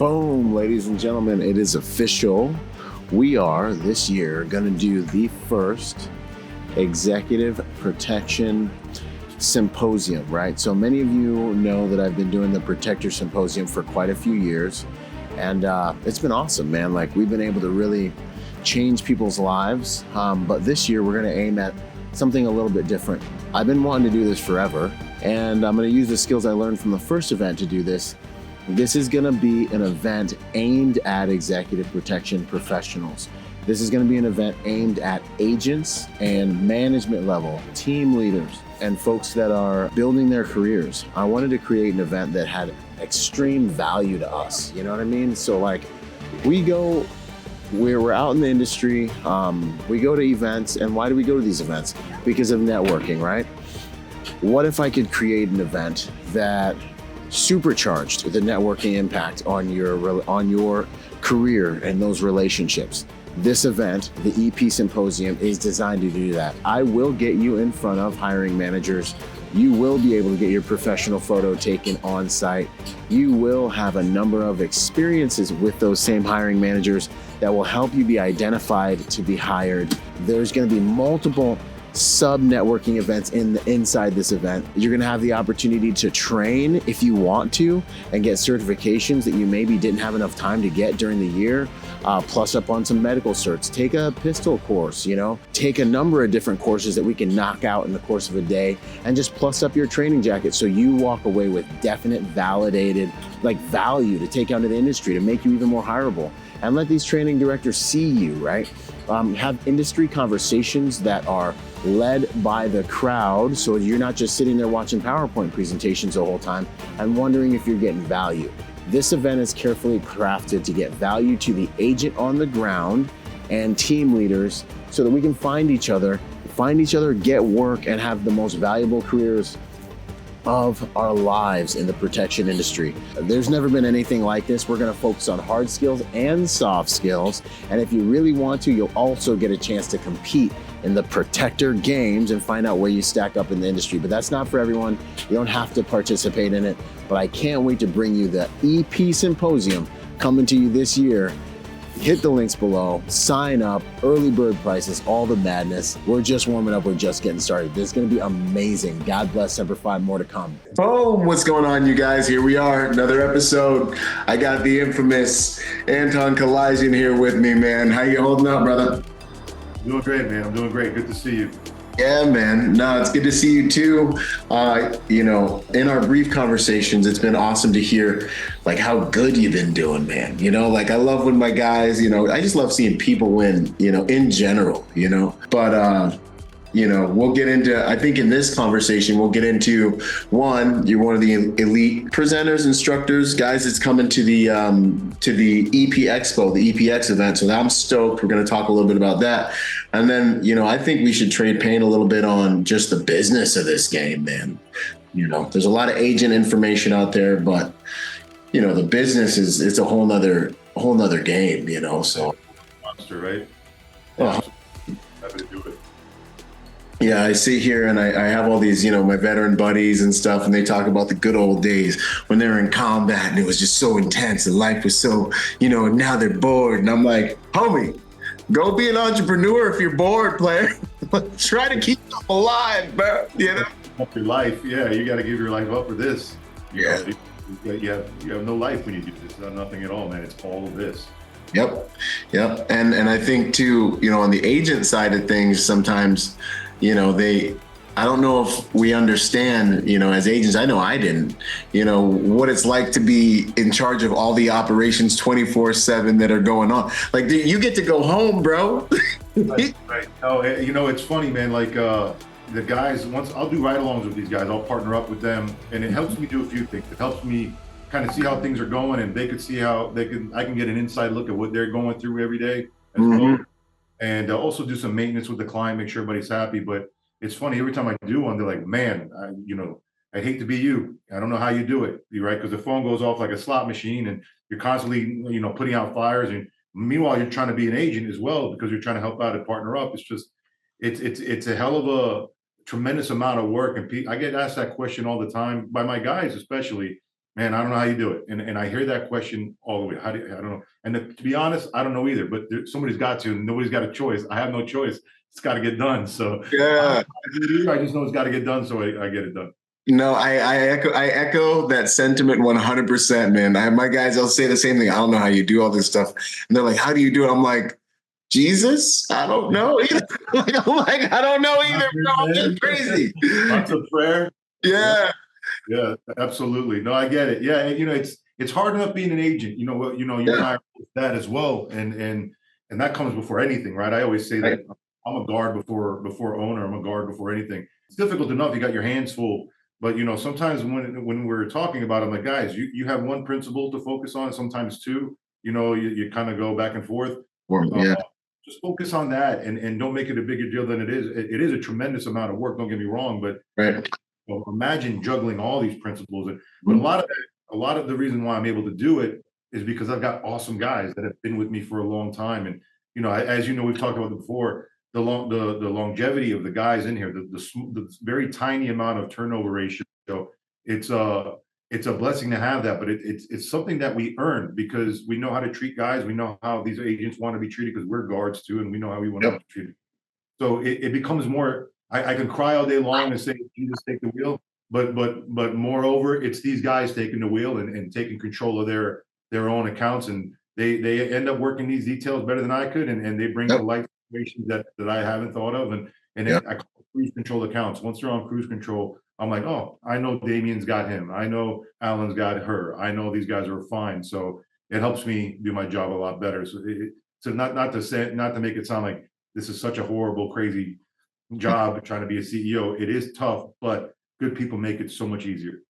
Boom, ladies and gentlemen, it is official. We are this year going to do the first executive protection symposium, right? So many of you know that I've been doing the Protector Symposium for quite a few years, and it's been awesome, man. Like, we've been able to really change people's lives, but this year we're going to aim at something a little bit different. I've been wanting to do this forever, and I'm going to use the skills I learned from the first event to do this. This is going to be an event aimed at executive protection professionals. This is going to be an event aimed at agents and management level, team leaders, and folks that are building their careers. I wanted to create an event that had extreme value to us. You know what I mean? So like, we're out in the industry, we go to events, and why do we go to these events? Because of networking, right? What if I could create an event that supercharged the networking impact on your career and those relationships? This event, the EP Symposium, is designed to do that. I will get you in front of hiring managers. You will be able to get your professional photo taken on site. You will have a number of experiences with those same hiring managers that will help you be identified to be hired. There's going to be multiple sub-networking events inside this event. You're going to have the opportunity to train if you want to and get certifications that you maybe didn't have enough time to get during the year. Plus up on some medical certs, take a pistol course, take a number of different courses that we can knock out in the course of a day, and just plus up your training jacket so you walk away with definite, validated, value to take out into the industry to make you even more hireable. And let these training directors see you, right? Have industry conversations that are led by the crowd, so you're not just sitting there watching PowerPoint presentations the whole time and wondering if you're getting value. This event is carefully crafted to get value to the agent on the ground and team leaders so that we can find each other, get work, and have the most valuable careers of our lives in the protection industry. There's never been anything like this. We're going to focus on hard skills and soft skills. And if you really want to, you'll also get a chance to compete in the Protector Games and find out where you stack up in the industry. But that's not for everyone. You don't have to participate in it. But I can't wait to bring you the EP Symposium coming to you this year. Hit the links below, sign up, early bird prices, all the madness. We're just warming up, we're just getting started. This is gonna be amazing. God bless Semper Fi, more to come. Boom, what's going on, you guys? Here we are, another episode. I got the infamous Anton Kalaydjian here with me, man. How you holding up, brother? Doing great, man. I'm doing great. Good to see you. Yeah, man. No, it's good to see you too. In our brief conversations, it's been awesome to hear how good you've been doing, man. I love when my guys, I just love seeing people win, in general, but, we'll get into, I think in this conversation, we'll get into one, you're one of the elite presenters, instructors, guys that's coming to the EP Expo, the EPX event. So I'm stoked. We're going to talk a little bit about that. And then, I think we should trade paint a little bit on just the business of this game, man. There's a lot of agent information out there, but, the business it's a whole nother game, so. Monster, right? Yeah. Happy to do it. Yeah, I sit here and I have all these, my veteran buddies and stuff, and they talk about the good old days when they were in combat and it was just so intense and life was so, and now they're bored. And I'm like, homie, go be an entrepreneur if you're bored, player. Try to keep them alive, bro. Up your life, yeah, you got to give your life up for this. Yeah. You have no life when you do this. Nothing at all, man. It's all of this. Yep. And I think too, on the agent side of things, sometimes, I don't know if we understand, as agents, I know I didn't, what it's like to be in charge of all the operations 24/7 that are going on. You get to go home, bro. Right. Oh, it's funny, man. The guys, once I'll do ride-alongs with these guys, I'll partner up with them, and it helps me do a few things. It helps me kind of see how things are going, and they could see how I can get an inside look at what they're going through every day as well. And also do some maintenance with the client, make sure everybody's happy. But it's funny, every time I do one, they're like, man, I hate to be you. I don't know how you do it, right? Because the phone goes off like a slot machine and you're constantly, putting out fires. And meanwhile, you're trying to be an agent as well because you're trying to help out and partner up. It's just, it's a hell of a tremendous amount of work. And I get asked that question all the time by my guys, especially, Man, I don't know how you do it. And I hear that question all the way. How do you, I don't know. And to be honest, I don't know either, but somebody's got to, and nobody's got a choice. I have no choice. It's got to get done. So I don't know Yeah. how to do it either. I just know it's got to get done. So I get it done. No, I echo that sentiment 100%, man. I have my guys, they'll say the same thing. I don't know how you do all this stuff. And they're like, how do you do it? I'm like, Jesus, I don't know either. I'm like, I don't know either, bro. I'm just crazy. Lots of prayer. Yeah. Yeah. Yeah, absolutely. No, I get it. Yeah, and it's hard enough being an agent. You know what? You and Yeah. I are that as well, and that comes before anything, right? I always say Right. that I'm a guard before owner. I'm a guard before anything. It's difficult enough. You got your hands full, but sometimes when we're talking about it, I'm like, guys, you have one principle to focus on, sometimes two. You kind of go back and forth. Uh, Yeah. just focus on that, and don't make it a bigger deal than it is. It is a tremendous amount of work. Don't get me wrong, but Right. well, imagine juggling all these principles. But Mhm. a lot of the reason why I'm able to do it is because I've got awesome guys that have been with me for a long time. And as we've talked about it before, the longevity of the guys in here, the very tiny amount of turnover ratio. It's a it's a blessing to have that, but it's something that we earn because we know how to treat guys. We know how these agents want to be treated because we're guards too, and we know how we want to Yep. be treated. So it becomes more. I can cry all day long and say, Jesus, take the wheel. But moreover, it's these guys taking the wheel and taking control of their own accounts. And they end up working these details better than I could. And they bring to Yep. light situations that I haven't thought of. And Yep. I call it cruise control accounts. Once they're on cruise control, I'm like, oh, I know Damien's got him. I know Alan's got her. I know these guys are fine. So it helps me do my job a lot better. So not to make it sound like this is such a horrible, crazy job trying to be a CEO. It is tough, but good people make it so much easier.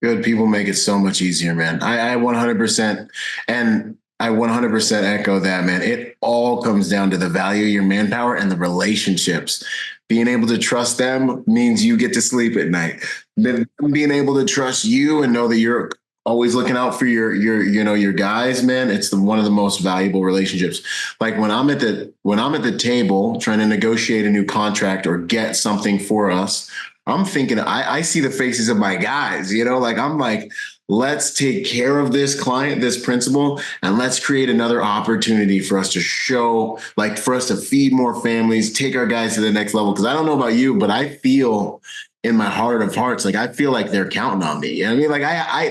Good people make it so much easier, man. I 100% and I 100% echo that, man. It all comes down to the value of your manpower and the relationships. Being able to trust them means you get to sleep at night. Then being able to trust you and know that you're always looking out for your guys, man. It's one of the most valuable relationships. Like when I'm at the table trying to negotiate a new contract or get something for us, I'm thinking, I see the faces of my guys, like I'm like, let's take care of this client, this principal, and let's create another opportunity for us to show, like for us to feed more families, take our guys to the next level. Cause I don't know about you, but I feel in my heart of hearts, like I feel like they're counting on me. You know what I mean?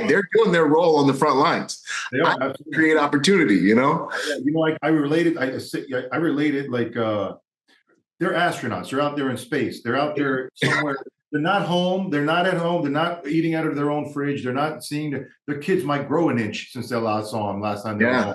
Like they're doing their role on the front lines. They I are absolutely. create opportunity, Yeah, I related. I related like they're astronauts. They're out there in space. They're out there somewhere. They're not home. They're not at home. They're not eating out of their own fridge. They're not seeing their kids might grow an inch since they last saw them last time they were Yeah. home.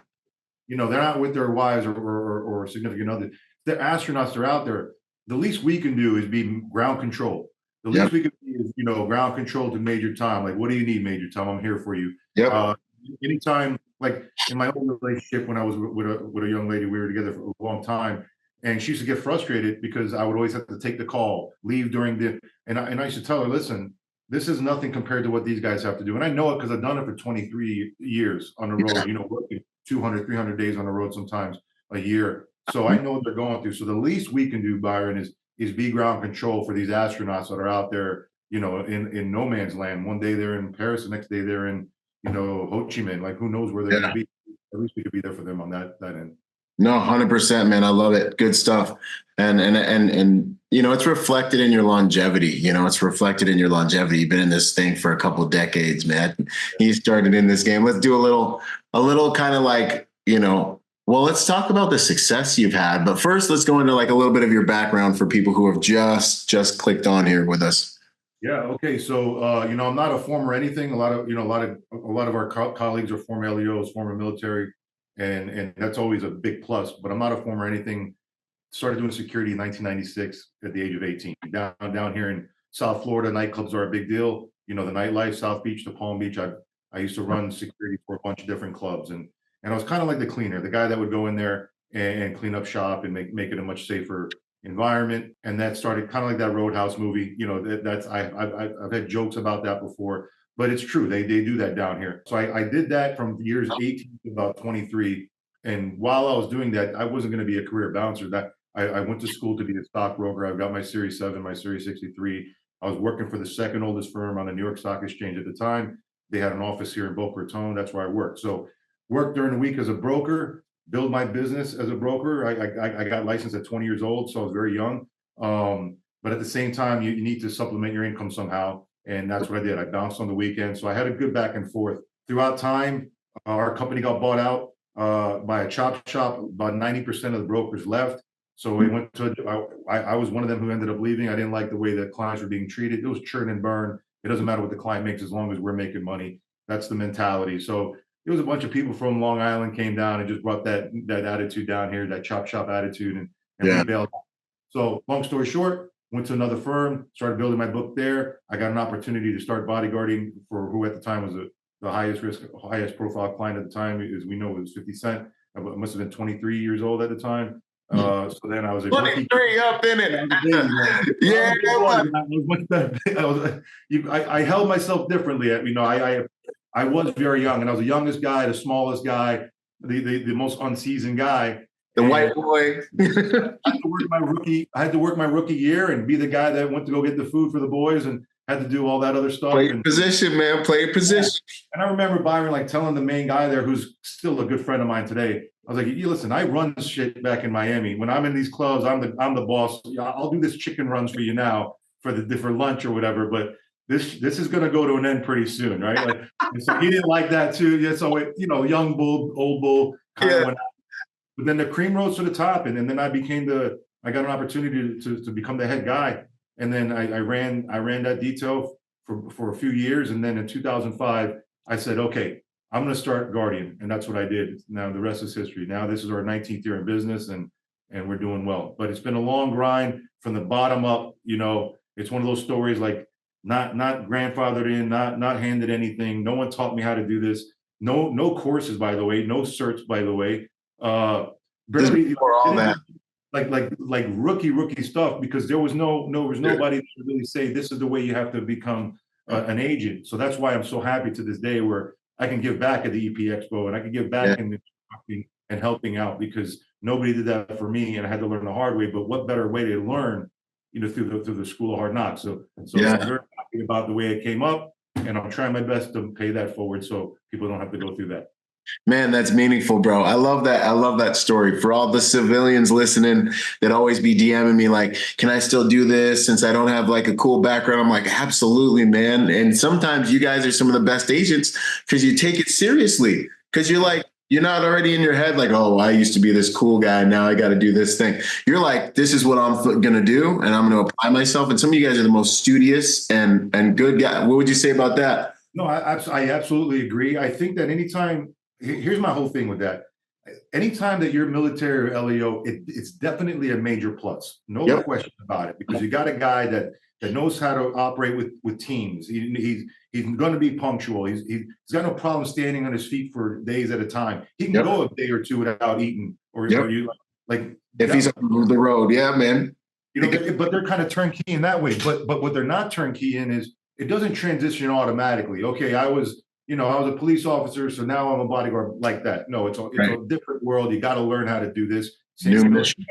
They're not with their wives or significant others. They're astronauts. They're out there. The least we can do is be ground control. The least Yep. we can be is, ground control to Major Tom. Like, what do you need, Major Tom? I'm here for you. Yep. Anytime, like in my old relationship when I was with a young lady, we were together for a long time, and she used to get frustrated because I would always have to take the call, leave during and I used to tell her, listen, this is nothing compared to what these guys have to do. And I know it because I've done it for 23 years on the road, working 200, 300 days on the road, sometimes a year. So I know what they're going through. So the least we can do, Byron, is be ground control for these astronauts that are out there, in no man's land. One day they're in Paris, the next day they're in, Ho Chi Minh. Like, who knows where they're Yeah. going to be? At least we could be there for them on that end. No, 100%, man. I love it. Good stuff. And it's reflected in your longevity. It's reflected in your longevity. You've been in this thing for a couple of decades, man. You started in this game. Let's do a little kind of like, well, let's talk about the success you've had. But first, let's go into like a little bit of your background for people who have just clicked on here with us. Yeah. Okay. So, I'm not a former anything. A lot of our colleagues are former LEOs, former military, and that's always a big plus. But I'm not a former anything. Started doing security in 1996 at the age of 18. Down here in South Florida, nightclubs are a big deal. The nightlife, South Beach to Palm Beach. I used to run security for a bunch of different clubs, and I was kind of like the cleaner, the guy that would go in there and clean up shop and make it a much safer environment. And that started kind of like that Roadhouse movie. I've had jokes about that before, but it's true. They do that down here. So I did that from years 18 to about 23. And while I was doing that, I wasn't going to be a career bouncer. That I went to school to be a stockbroker. I've got my Series 7, my Series 63. I was working for the second oldest firm on the New York Stock Exchange at the time. They had an office here in Boca Raton. That's where I worked. So worked during the week as a broker, build my business as a broker. I got licensed at 20 years old, so I was very young. But at the same time, you need to supplement your income somehow. And that's what I did. I bounced on the weekend. So I had a good back and forth. Throughout time, our company got bought out by a chop shop. About 90% of the brokers left. So we went to, I was one of them who ended up leaving. I didn't like the way that clients were being treated. It was churn and burn. It doesn't matter what the client makes as long as we're making money. That's the mentality. So it was a bunch of people from Long Island came down and just brought that attitude down here, that chop shop attitude, and we bailed. So long story short, went to another firm, started building my book there. I got an opportunity to start bodyguarding for who at the time was the highest risk, highest profile client at the time, as we know, it was 50 Cent. I must have been 23 years old at the time. So then I was a 23 up in it. Yeah, I held myself differently. I was very young, and I was the youngest guy, the smallest guy, the most unseasoned guy. The white boy. I had to work my rookie year and be the guy that went to go get the food for the boys and had to do all that other stuff. Play your position, man. Play your position. And I remember Byron like telling the main guy there, who's still a good friend of mine today. I was like, "You listen, I run shit back in Miami. When I'm in these clubs, I'm the boss. I'll do this chicken runs for you now for lunch or whatever. But this is going to go to an end pretty soon, right?" Like, and so he didn't like that too. Yeah, so young bull, old bull, kind of went out. But then the cream rose to the top, and then I got an opportunity to become the head guy. And then I ran that detail for a few years. And then in 2005, I said, okay, I'm going to start Guardian. And that's what I did. Now the rest is history. Now this is our 19th year in business, and we're doing well. But it's been a long grind from the bottom up. It's one of those stories like not grandfathered in, not handed anything. No one taught me how to do this. No courses, by the way, no certs, by the way. Barely for all that. Like rookie stuff, because there was nobody to really say this is the way you have to become an agent. So that's why I'm so happy to this day where I can give back at the EP Expo, and I can give back in and helping out, because nobody did that for me, and I had to learn the hard way. But what better way to learn, through the school of hard knocks. So I'm very happy about the way it came up, and I'm trying my best to pay that forward so people don't have to go through that. Man, that's meaningful, bro. I love that. I love that story. For all the civilians listening that always be DMing me like, can I still do this since I don't have like a cool background? I'm like, absolutely, man. And sometimes you guys are some of the best agents because you take it seriously, because you're not already in your head like, oh, I used to be this cool guy. Now I got to do this thing. You're like, this is what I'm going to do, and I'm going to apply myself. And some of you guys are the most studious and good guys. What would you say about that? No, I absolutely agree. I think that here's my whole thing with that. Anytime that you're military or LEO, it's definitely a major plus. No question about it, because you got a guy that knows how to operate with teams. He's going to be punctual. He's got no problem standing on his feet for days at a time. He can go a day or two without eating, or you like if he's on the road. Yeah, man. But they're kind of turnkey in that way. But what they're not turnkey in is it doesn't transition automatically. Okay, I was a police officer, so now I'm a bodyguard, like that. No, it's a different world. You got to learn how to do this. New mission.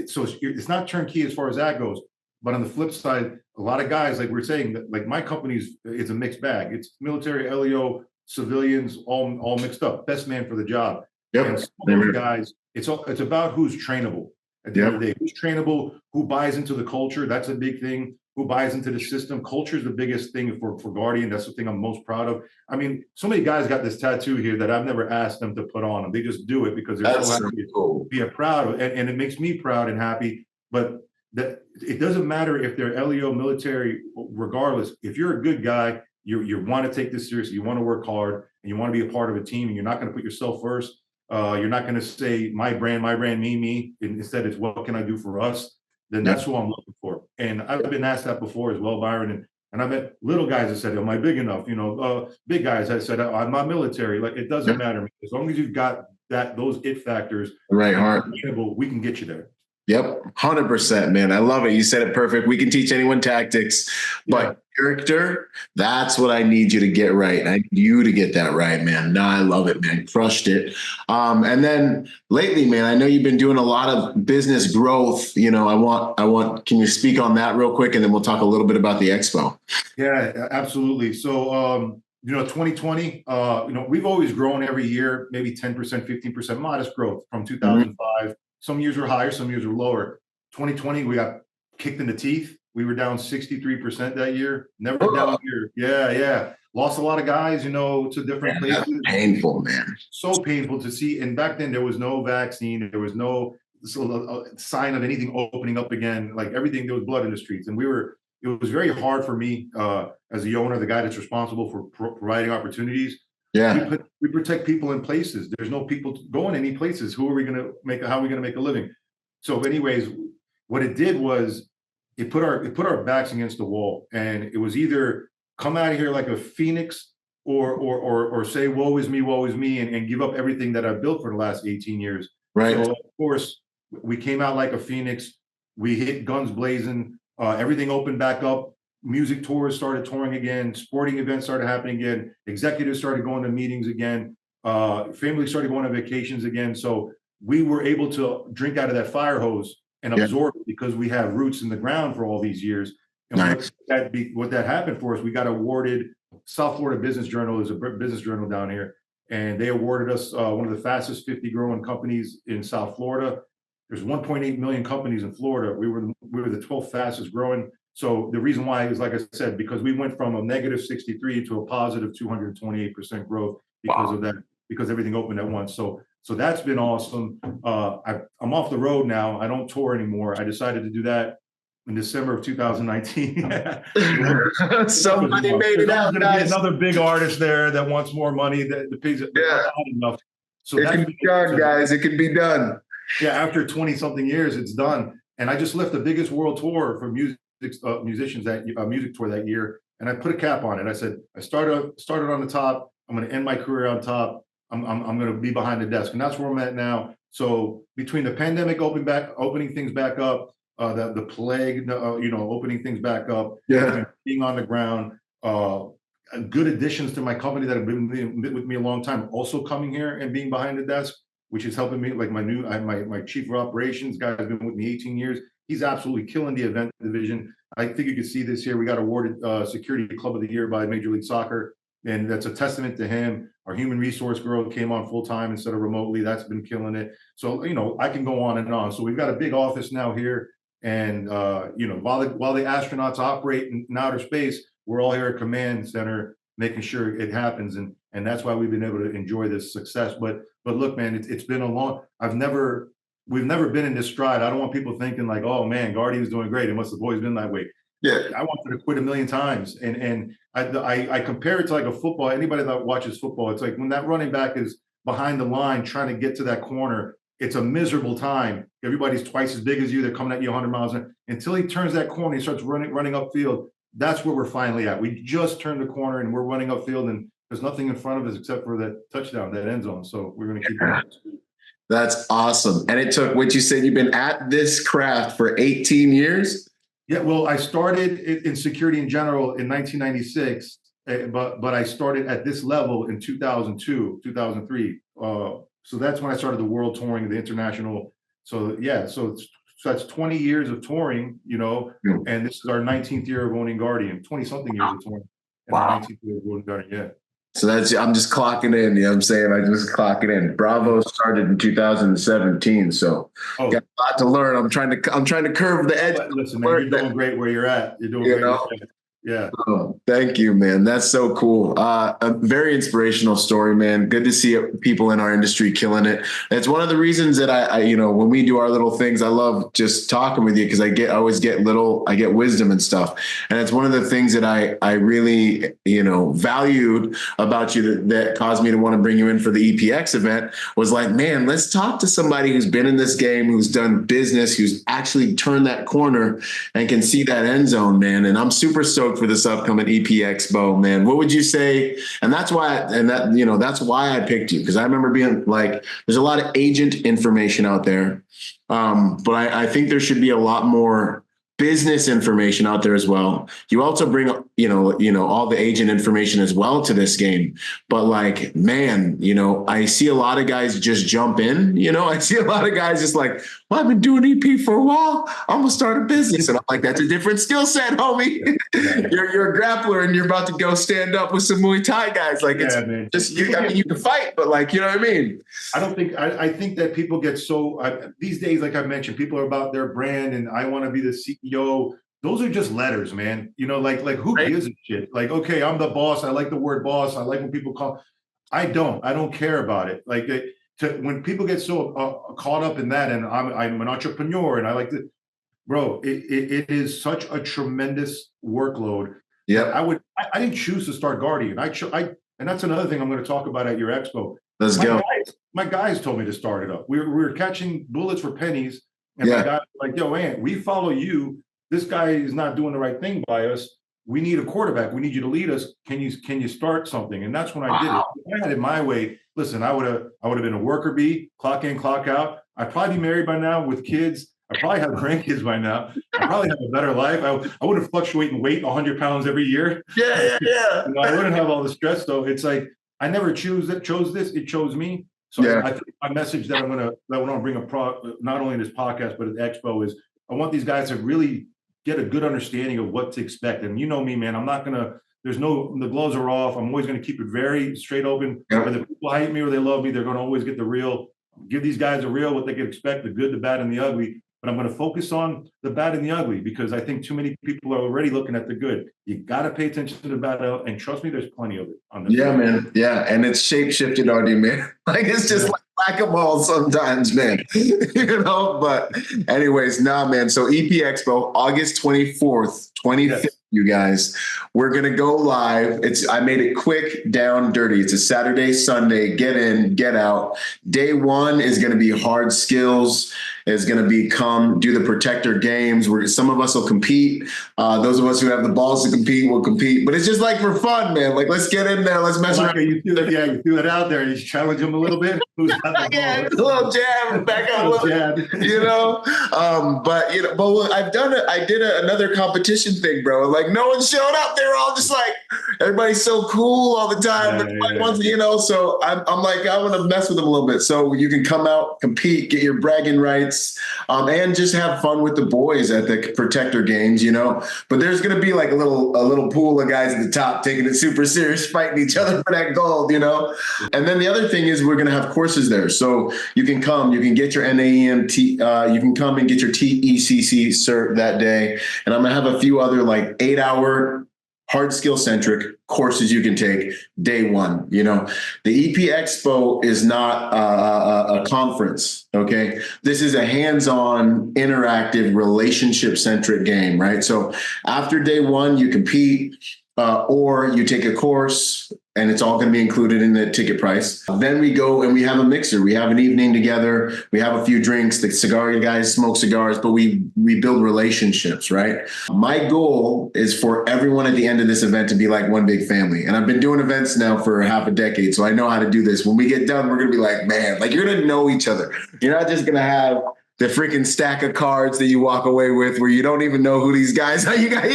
So it's not turnkey as far as that goes. But on the flip side, a lot of guys, like we're saying, like my company's a mixed bag. It's military, LEO, civilians, all mixed up. Best man for the job. And some of those guys, it's about who's trainable. At the end of the day, who's trainable, who buys into the culture. That's a big thing. Who buys into the system. Culture is the biggest thing for Guardian. That's the thing I'm most proud of. I mean, so many guys got this tattoo here that I've never asked them to put on them. They just do it because they're so happy to be proud of, and it makes me proud and happy. But that it doesn't matter if they're LEO, military, regardless. If you're a good guy, you want to take this seriously. You want to work hard, and you want to be a part of a team. And you're not going to put yourself first. You're not going to say my brand, me. Instead, it's what can I do for us? Then that's who I'm looking for. And I've been asked that before as well, Byron. And I met little guys that said, am I big enough? Big guys that said, I'm not military. Like, it doesn't matter. As long as you've got those it factors, we can get you there. Yep. 100%, man. I love it. You said it perfect. We can teach anyone tactics, but character, that's what I need you to get right. I need you to get that right, man. No, I love it, man. Crushed it. And then lately, man, I know you've been doing a lot of business growth. Can you speak on that real quick? And then we'll talk a little bit about the Expo. Yeah, absolutely. So 2020, we've always grown every year, maybe 10%, 15% modest growth from 2005. Some years were higher, some years were lower. 2020, we got kicked in the teeth. We were down 63% that year. Never a down year. Yeah. Lost a lot of guys, to different places. That's painful, man. So painful to see. And back then, there was no vaccine. There was no sign of anything opening up again. Like everything, there was blood in the streets. And it was very hard for me as the owner, the guy that's responsible for providing opportunities. Yeah. We protect people in places. There's no people going any places. How are we going to make a living? So anyways, what it did was it put our backs against the wall, and it was either come out of here like a phoenix or say, woe is me, and give up everything that I've built for the last 18 years. Right. So of course, we came out like a phoenix. We hit guns blazing. Everything opened back up. Music tours started touring again. Sporting events started happening again. Executives started going to meetings again. Families started going on vacations again. So we were able to drink out of that fire hose and absorb it because we have roots in the ground for all these years. And nice. what that happened for us, we got awarded. South Florida Business Journal is a business journal down here, and they awarded us one of the fastest 50 growing companies in South Florida. There's 1.8 million companies in Florida. We were the 12th fastest growing. So the reason why is, like I said, because we went from a negative 63 to a positive 228% growth because of that, because everything opened at once. So that's been awesome. I'm off the road now. I don't tour anymore. I decided to do that in December of 2019. Somebody made it out, guys. Another big artist there that wants more money that pays not enough. So it can be done, guys. It can be done. Yeah, after 20 something years, it's done. And I just left the biggest world tour for musicians music tour that year, and I put a cap on it. I said I started on the top. I'm going to end my career on top. I'm going to be behind the desk, and that's where I'm at now. So between the pandemic opening things back up, the plague, opening things back up, being on the ground, good additions to my company that have been with me a long time, also coming here and being behind the desk, which is helping me. Like my chief of operations guy has been with me 18 years. He's absolutely killing the event division. I think you could see this year. We got awarded Security Club of the Year by Major League Soccer, and that's a testament to him. Our human resource girl came on full time instead of remotely. That's been killing it. So I can go on and on. So we've got a big office now here, and while the astronauts operate in outer space, we're all here at Command Center making sure it happens, and that's why we've been able to enjoy this success. But look, man, it's been a long. We've never been in this stride. I don't want people thinking like, oh man, Guardian's doing great. It must have always been that way. Yeah, I wanted to quit a million times, and I compare it to like a football. Anybody that watches football, it's like when that running back is behind the line trying to get to that corner. It's a miserable time. Everybody's twice as big as you. They're coming at you 100 miles an hour. Until he turns that corner, he starts running upfield. That's where we're finally at. We just turned the corner and we're running upfield, and there's nothing in front of us except for that touchdown, that end zone. So we're going to keep going. That's awesome. And it took what you said, you've been at this craft for 18 years? Yeah, well, I started in security in general in 1996, but I started at this level in 2002, 2003. So that's when I started the world touring, the international. So yeah, so that's 20 years of touring, and this is our 19th year of owning Guardian, 20 something years of touring. And our 19th year of owning Guardian, yeah. So I'm just clocking in, I just clocking in. Bravo started in 2017, so got a lot to learn. I'm trying to curve the edge. Listen, man, you're doing great where you're at. You're doing great. Yeah. Oh, thank you, man. That's so cool. A very inspirational story, man. Good to see people in our industry killing it. It's one of the reasons that I when we do our little things, I love just talking with you because I get wisdom and stuff. And it's one of the things that I really, valued about you that caused me to want to bring you in for the EPX event was like, man, let's talk to somebody who's been in this game, who's done business, who's actually turned that corner and can see that end zone, man. And I'm super stoked for this upcoming EP Expo, man. What would you say? And that's why I picked you, because I remember being like, there's a lot of agent information out there. But I think there should be a lot more business information out there as well. You also bring, all the agent information as well to this game. But like, man, I see a lot of guys just jump in, I see a lot of guys just like, well, I've been doing EP for a while. I'm gonna start a business. And I'm like, that's a different skill set, homie. You're a grappler and you're about to go stand up with some Muay Thai guys. Like it's just, you can fight, but like, you know what I mean? I think that people get so, these days, like I mentioned, people are about their brand and I want to be the CEO. Those are just letters, man. You know, like who gives a shit? Like, okay, I'm the boss. I like the word boss. I like when people call. I don't care about it. Like when people get so caught up in that, and I'm an entrepreneur, and I like to, bro. It is such a tremendous workload. Yeah, I didn't choose to start Guardian. And that's another thing I'm going to talk about at your expo. Let's go. My guys told me to start it up. We were catching bullets for pennies, and my guys were like, "Yo, Ant, we follow you. This guy is not doing the right thing by us. We need a quarterback. We need you to lead us. Can you start something?" And that's when I did it. If I had it my way, listen, I would have been a worker bee, clock in, clock out. I'd probably be married by now with kids. I probably have grandkids by now. I probably have a better life. I wouldn't fluctuate in weight 100 pounds every year. Yeah. You know, I wouldn't have all the stress though. It's like I never chose this. It chose me. So I think my message that I want to bring up not only in this podcast but at the expo is I want these guys to really get a good understanding of what to expect. And you know me, man, I'm not gonna. The gloves are off. I'm always gonna keep it very straight open. Yep. Whether people hate me or they love me, they're gonna always get the real. Give these guys the real, what they can expect, the good, the bad, and the ugly. But I'm going to focus on the bad and the ugly because I think too many people are already looking at the good. You got to pay attention to the bad, and trust me, there's plenty of it on this. Yeah, man. Yeah, and it's shape shifted on you, man. Like it's just like whack-a-mole sometimes, man. You know. But anyways, man. So EP Expo, August 24th, 25th. You guys, we're gonna go live. I made it quick, down, dirty. It's a Saturday, Sunday. Get in, get out. Day one is gonna be hard skills. Is gonna be come do the protector games where some of us will compete. Those of us who have the balls to compete will compete. But it's just like for fun, man. Like let's get in there. Let's mess around. You threw it out there. You challenge them a little bit. A little jab, back up a little jab. You know, but I did another competition thing, bro. Like no one showed up. They were all just like, everybody's so cool all the time. You know, so I'm like, I want to mess with them a little bit. So you can come out, compete, get your bragging rights, and just have fun with the boys at the protector games, you know. But there's gonna be like a little pool of guys at the top taking it super serious, fighting each other for that gold, you know. And then the other thing is we're gonna have courses there. So you can come, you can get your NAEMT, you can come and get your TECC cert that day. And I'm gonna have a few other like 8-hour hard skill centric courses you can take day one. You know, the EP Expo is not a conference. Okay. This is a hands-on, interactive, relationship centric game, right? So after day one, you compete, or you take a course, and it's all going to be included in the ticket price. Then we go and we have a mixer. We have an evening together. We have a few drinks. The cigar guys smoke cigars, but we build relationships, right? My goal is for everyone at the end of this event to be like one big family. And I've been doing events now for half a decade, so I know how to do this. When we get done, we're going to be like, man, like you're going to know each other. You're not just going to have the freaking stack of cards that you walk away with where you don't even know who these guys are. You got,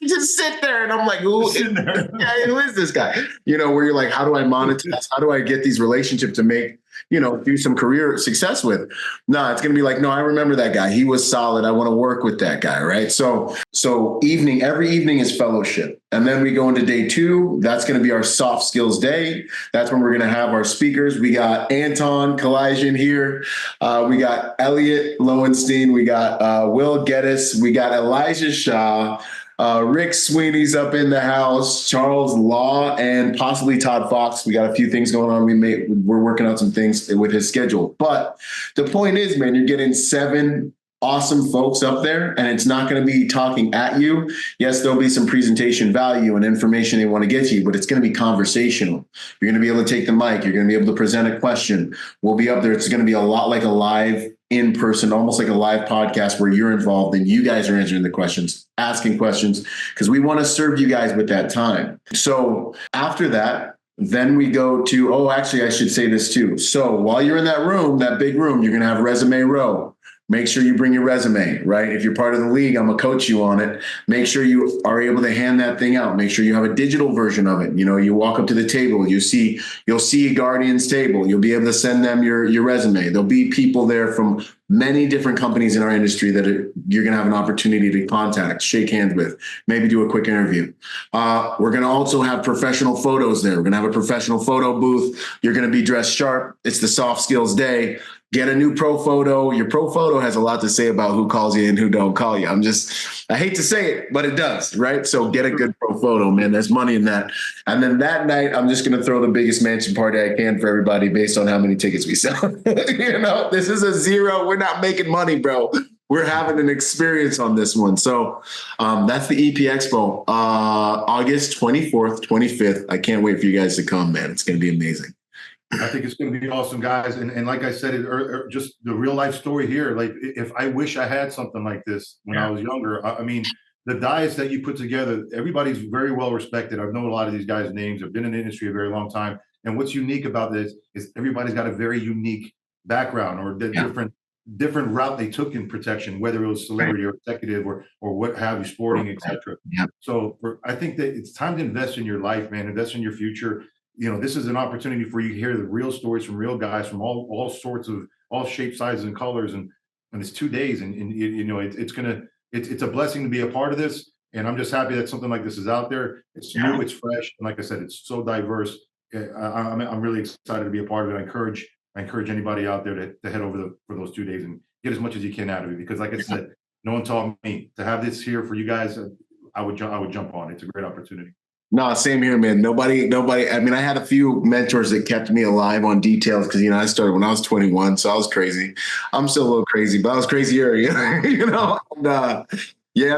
you just sit there and I'm like, who is this guy? You know, where you're like, how do I monetize? How do I get these relationships to make, do some career success with? No, it's going to be like, no, I remember that guy. He was solid. I want to work with that guy. Right. So every evening is fellowship. And then we go into day two. That's going to be our soft skills day. That's when we're going to have our speakers. We got Anton Kalaydjian here. We got Elliot Lowenstein. We got Will Geddes. We got Elijah Shaw. Rick Sweeney's up in the house, Charles Law, and possibly Todd Fox. We got a few things going on. We're working out some things with his schedule. But the point is, man, you're getting 7 awesome folks up there, and it's not going to be talking at you. Yes, there'll be some presentation value and information they want to get to you, but it's going to be conversational. You're going to be able to take the mic. You're going to be able to present a question. We'll be up there. It's going to be a lot like a live in person, almost like a live podcast where you're involved and you guys are answering the questions, asking questions, because we want to serve you guys with that time. So after that, then we go to, actually, I should say this too. So while you're in that room, that big room, you're going to have resume row. Make sure you bring your resume, right? If you're part of the league, I'm gonna coach you on it. Make sure you are able to hand that thing out. Make sure you have a digital version of it. You walk up to the table, you'll see a Guardian's table. You'll be able to send them your resume. There'll be people there from many different companies in our industry that you're going to have an opportunity to contact, shake hands with, maybe do a quick interview. We're going to also have professional photos there. We're going to have a professional photo booth. You're going to be dressed sharp. It's the soft skills day. Get a new pro photo. Your pro photo has a lot to say about who calls you and who don't call you. I hate to say it, but it does, right? So get a good pro photo, man. There's money in that. And then that night, I'm just going to throw the biggest mansion party I can for everybody based on how many tickets we sell. This is a zero. We're not making money, bro. We're having an experience on this one. So that's the EP Expo, August 24th, 25th. I can't wait for you guys to come, man. It's going to be amazing. I think it's going to be awesome, guys. And like I said, just the real life story here. Like, if I wish I had something like this when I was younger. I mean, the diets that you put together, everybody's very well respected. I've known a lot of these guys' names. I've been in the industry a very long time. And what's unique about this is everybody's got a very unique background or different route they took in protection, whether it was celebrity or executive or what have you, sporting, etc. So I think that it's time to invest in your life, man. Invest in your future. This is an opportunity for you to hear the real stories from real guys from all sorts of all shapes, sizes, and colors. And it's 2 days, and it's a blessing to be a part of this. And I'm just happy that something like this is out there. It's new, it's fresh, and like I said, it's so diverse. I'm really excited to be a part of it. I encourage anybody out there to head over for those 2 days and get as much as you can out of it. Because, like I said, no one taught me to have this here for you guys. I would jump on it. It's a great opportunity. No, same here, man. Nobody. I mean, I had a few mentors that kept me alive on details because, I started when I was 21, so I was crazy. I'm still a little crazy, but I was crazier, Yeah,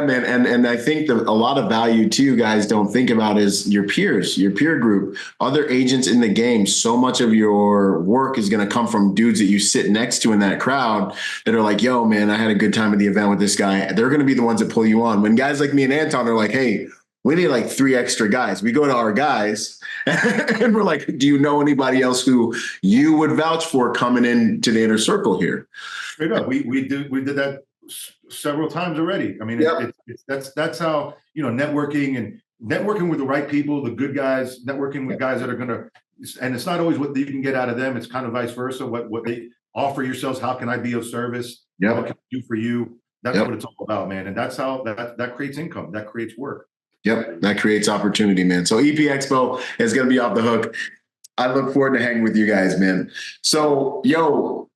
man. And I think that a lot of value too, guys, don't think about is your peers, your peer group, other agents in the game. So much of your work is going to come from dudes that you sit next to in that crowd that are like, yo, man, I had a good time at the event with this guy. They're going to be the ones that pull you on. When guys like me and Anton are like, hey, we need like 3 extra guys. We go to our guys and we're like, do you know anybody else who you would vouch for coming into the inner circle here? Straight up. We did that several times already. I mean, that's how, networking with the right people, the good guys, networking with guys that are going to, and it's not always what you can get out of them. It's kind of vice versa. What they offer yourselves. How can I be of service? What can I do for you? That's what it's all about, man. And that's how that creates income. That creates work. Yep, that creates opportunity, man. So EP Expo is going to be off the hook. I look forward to hanging with you guys, man. So,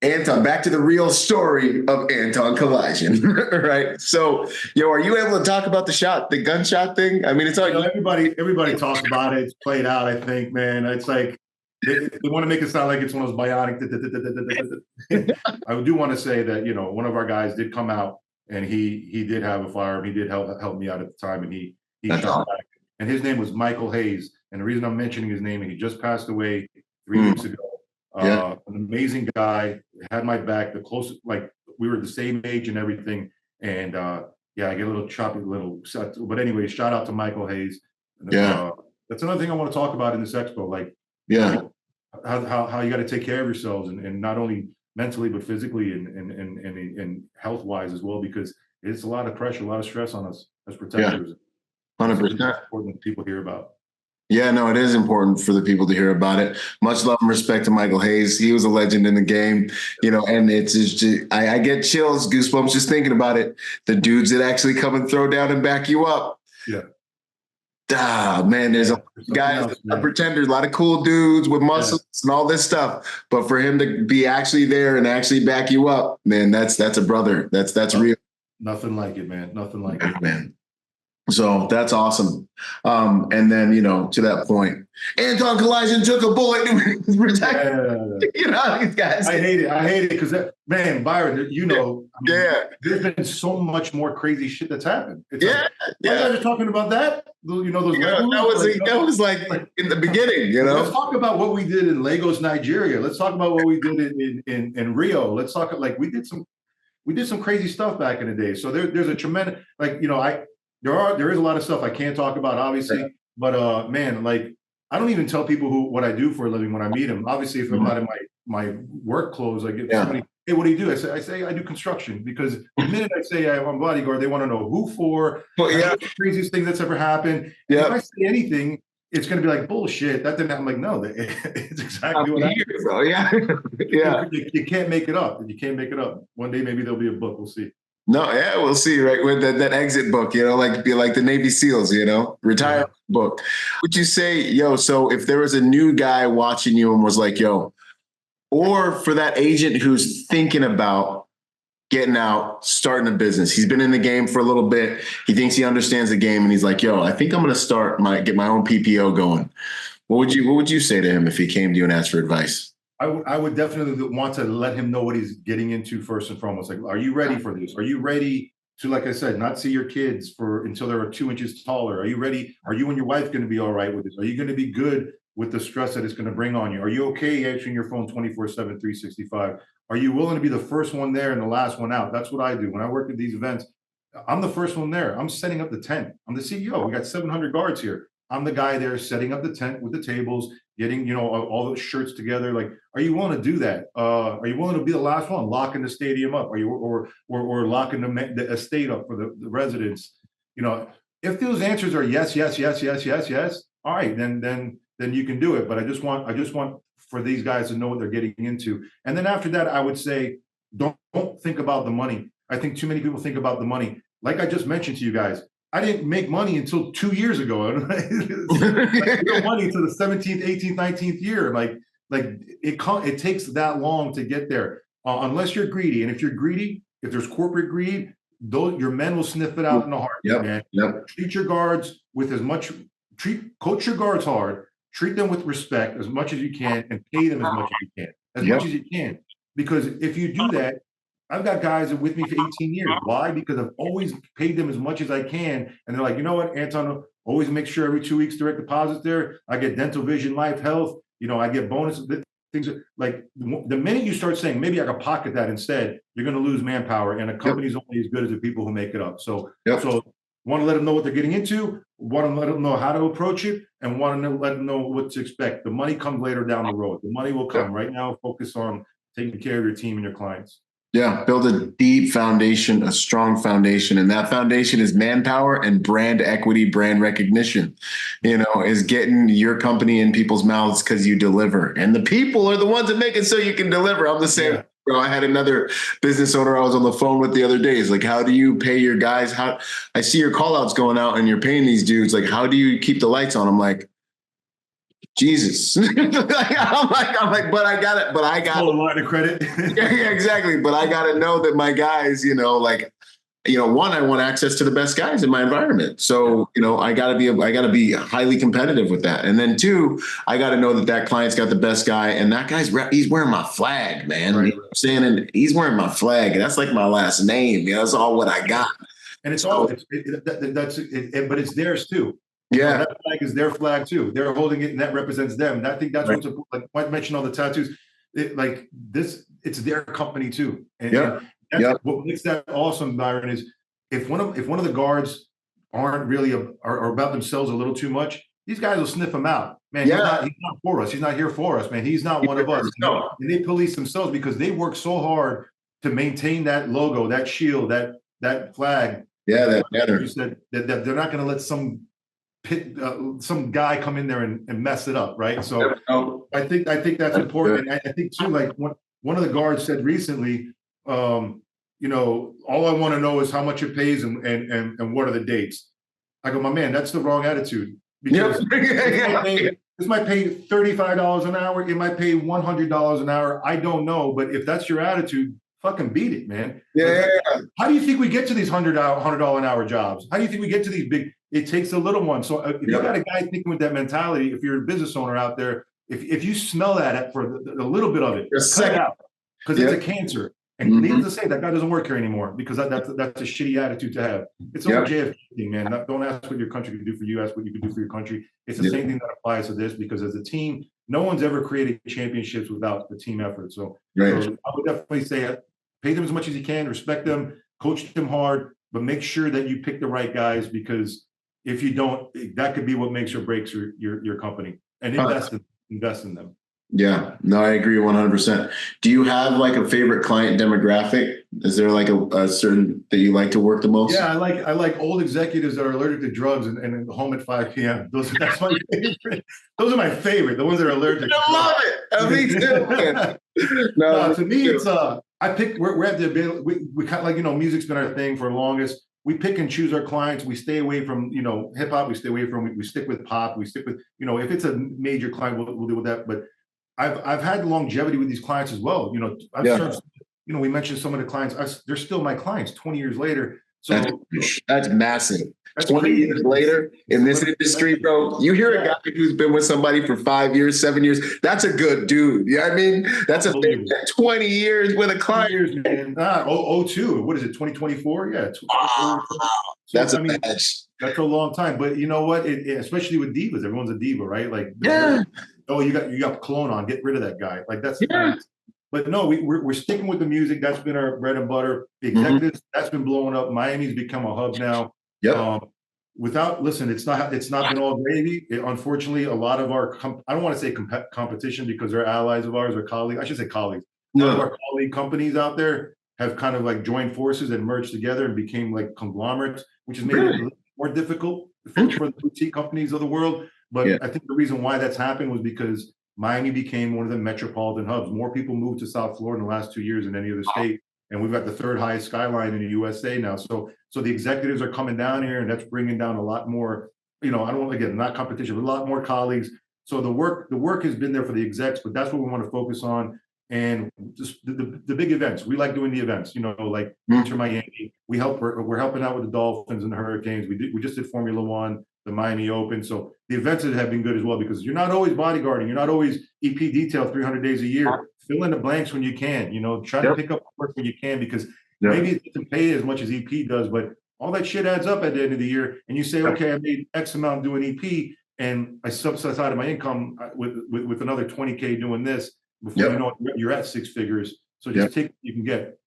Anton, back to the real story of Anton Kalaydjian, right? So, are you able to talk about the gunshot thing? I mean, it's like everybody talks about it. It's played out, I think, man. It's like they want to make it sound like it's one of those bionic. I do want to say that one of our guys did come out and he did have a firearm. He did help me out at the time, and he shot back. And his name was Michael Hayes. And the reason I'm mentioning his name, and he just passed away 3 weeks ago. An amazing guy, had my back, the closest, like we were the same age and everything. And I get a little choppy, but anyway, shout out to Michael Hayes. That's another thing I want to talk about in this expo. Like, how you got to take care of yourselves and not only mentally, but physically and health wise as well, because it's a lot of pressure, a lot of stress on us as protectors. 100%. It's important that people hear about. Yeah, no, it is important for the people to hear about it. Much love and respect to Michael Hayes. He was a legend in the game, and it's just, I get chills, goosebumps just thinking about it. The dudes that actually come and throw down and back you up. Man, there's a lot of guys, pretenders, a lot of cool dudes with muscles and all this stuff. But for him to be actually there and actually back you up, man, that's a brother. That's real. Nothing like it, man. Nothing like it, man. So that's awesome. And then, to that point, Anton Kalaydjian took a bullet to protect these guys. I hate it because, man, Byron, there's been so much more crazy shit that's happened. You guys are talking about that. Those that was like in the beginning. Let's talk about what we did in Lagos, Nigeria. Let's talk about what we did in Rio. Let's talk we did some crazy stuff back in the day. So there's a tremendous there is a lot of stuff I can't talk about, obviously, but man, I don't even tell people what I do for a living when I meet them. Obviously, if I'm not in my work clothes, I get hey, what do you do? I say I do construction, because the minute I say I'm a bodyguard, they want to know who for. Well, yeah. That's the craziest thing that's ever happened. And if I say anything, it's going to be like, bullshit. That didn't happen. I'm like, no, it's exactly what happened. So, yeah. Yeah. You can't make it up. You can't make it up. One day, maybe there'll be a book. We'll see. No, yeah, we'll see, right? With that exit book, like be like the Navy SEALs, retirement book. Would you say, yo, so if there was a new guy watching you and was like, yo, or for that agent who's thinking about getting out, starting a business, he's been in the game for a little bit, he thinks he understands the game, and he's like, yo, I think I'm going to get my own PPO going. What would you say to him if he came to you and asked for advice? I would definitely want to let him know what he's getting into first and foremost. Like, are you ready for this? Are you ready to, like I said, not see your kids until they're 2 inches taller? Are you ready? Are you and your wife going to be all right with this? Are you going to be good with the stress that it's going to bring on you? Are you okay answering your phone 24/7, 365? Are you willing to be the first one there and the last one out? That's what I do. When I work at these events, I'm the first one there. I'm setting up the tent. I'm the CEO. We got 700 guards here. I'm the guy there setting up the tent with the tables, getting, all those shirts together. Like, are you willing to do that? Are you willing to be the last one, locking the stadium up? Are you, or locking the estate up for the residents? If those answers are yes, yes, yes, yes, yes, yes, all right, then you can do it. But I just want for these guys to know what they're getting into. And then after that, I would say, don't think about the money. I think too many people think about the money. Like I just mentioned to you guys, I didn't make money until 2 years ago. Real money until the 17th, 18th, 19th year. Like it takes that long to get there, unless you're greedy. And if you're greedy, if there's corporate greed, your men will sniff it out in a heartbeat, man. Yep. Treat your guards with coach your guards hard, treat them with respect as much as you can, and pay them as much as you can. Because if you do that, I've got guys that are with me for 18 years. Why? Because I've always paid them as much as I can. And they're like, you know what, Anton, always make sure every 2 weeks direct deposits there. I get dental, vision, life, health. I get bonuses. Things like the minute you start saying, maybe I could pocket that instead, you're going to lose manpower. And a company's only as good as the people who make it up. So want to let them know what they're getting into, want to let them know how to approach it, and want to let them know what to expect. The money comes later down the road. The money will come. Right now, focus on taking care of your team and your clients. Yeah, build a deep foundation, a strong foundation. And that foundation is manpower and brand equity, brand recognition, is getting your company in people's mouths because you deliver. And the people are the ones that make it so you can deliver. I'm the same. Yeah. Bro, I had another business owner I was on the phone with the other day. It's like, how do you pay your guys? I see your call outs going out and you're paying these dudes. Like, how do you keep the lights on? I'm like, Jesus. I'm like, but I got it. Full line of credit. yeah, exactly. But I got to know that my guys, one, I want access to the best guys in my environment. So, I got to be highly competitive with that. And then two, I got to know that client's got the best guy, and that guy's he's wearing my flag, man. Right. You know what I'm saying? And he's wearing my flag, and that's like my last name. That's all what I got. And it's all, but it's theirs too. Yeah, that flag is their flag too. They're holding it, and that represents them. And I think that's what's like. I mentioned all the tattoos. It's their company too. And that's what makes that awesome, Byron, is if one of the guards aren't really are about themselves a little too much, these guys will sniff him out. Man, he's not for us. He's not here for us, man. He's not one of us. No. And they police themselves because they work so hard to maintain that logo, that shield, that flag. Yeah, that banner. You said that they're not going to let some guy come in there and mess it up, right? So I think that's important. And I think too, like one of the guards said recently, all I want to know is how much it pays and what are the dates. I go, my man, that's the wrong attitude. Because this might pay $35 an hour, it might pay $100 an hour. I don't know, but if that's your attitude, fucking beat it, man. Yeah. How do you think we get to these $100 an hour jobs? How do you think we get to these big? It takes a little one. So if you got a guy thinking with that mentality, if you're a business owner out there, if you smell that for a little bit of it, cut it out, because it's a cancer. And needless to say, that guy doesn't work here anymore because that's a shitty attitude to have. It's a JFK thing, man. Don't ask what your country can do for you. Ask what you can do for your country. It's the same thing that applies to this, because as a team, no one's ever created championships without the team effort. So I would definitely say pay them as much as you can, respect them, coach them hard, but make sure that you pick the right guys, because if you don't, that could be what makes or breaks your company. And invest in them. Yeah, no, I agree 100%. Do you have like a favorite client demographic? Is there like a certain that you like to work the most? Yeah, I like old executives that are allergic to drugs and home at 5 p.m. That's my favorite. Those are my favorite. The ones that are allergic to I drugs. love it. Me too, man. No, No, me to me, too. it's I pick. We're at the ability. We kind of like music's been our thing for the longest. We pick and choose our clients. We stay away from hip hop. We stay away from. We stick with pop. We stick with if it's a major client, we'll deal with that. But I've had longevity with these clients as well. I've Yeah, served. We mentioned some of the clients. They're still my clients 20 years later. that's So that's massive. that's 20 crazy. years later in this industry, bro, you hear a guy who's been with somebody for 5 years, 7 years. That's a good dude. You know what I mean? That's a big 20 years with a 20 client. years, man. Oh, 02. What is it? 2024? Yeah. Wow, So that's a I mean, badge. that's a long time. But you know what? Especially with divas, everyone's a diva, right? Like, Yeah, oh, you got cologne on. Get rid of that guy. Like that's. yeah. But no, we're sticking with the music. That's been our bread and butter. The Mhm. executives, that's been blowing up. Miami's become a hub now. Yep. Listen, it's not been all gravy. Unfortunately, a lot of our I don't want to say competition because they're allies of ours or colleagues. I should say colleagues. A lot of our colleague companies out there have kind of like joined forces and merged together and became like conglomerates, which has made it a little more difficult for the boutique companies of the world. But Yeah. I think the reason why that's happened was because Miami became one of the metropolitan hubs. More people moved to South Florida in the last 2 years than any other state. And we've got the third highest skyline in the USA now. So the executives are coming down here, and that's bringing down a lot more. I don't want, again, not competition, but a lot more colleagues. So the work has been there for the execs, but that's what we want to focus on. And just the big events. We like doing the events. Like Inter Miami. We're helping out with the Dolphins and the Hurricanes. We just did Formula One, the Miami Open. So the events have been good as well because you're not always bodyguarding. You're not always EP detail 300 days a year. Fill in the blanks when you can. Try to pick up work when you can because maybe it doesn't pay as much as EP does, but all that shit adds up at the end of the year. And you say, okay, I made X amount doing EP, and I subsidized my income with another 20K doing this. Before you know it, you're at six figures. So just take what you can get.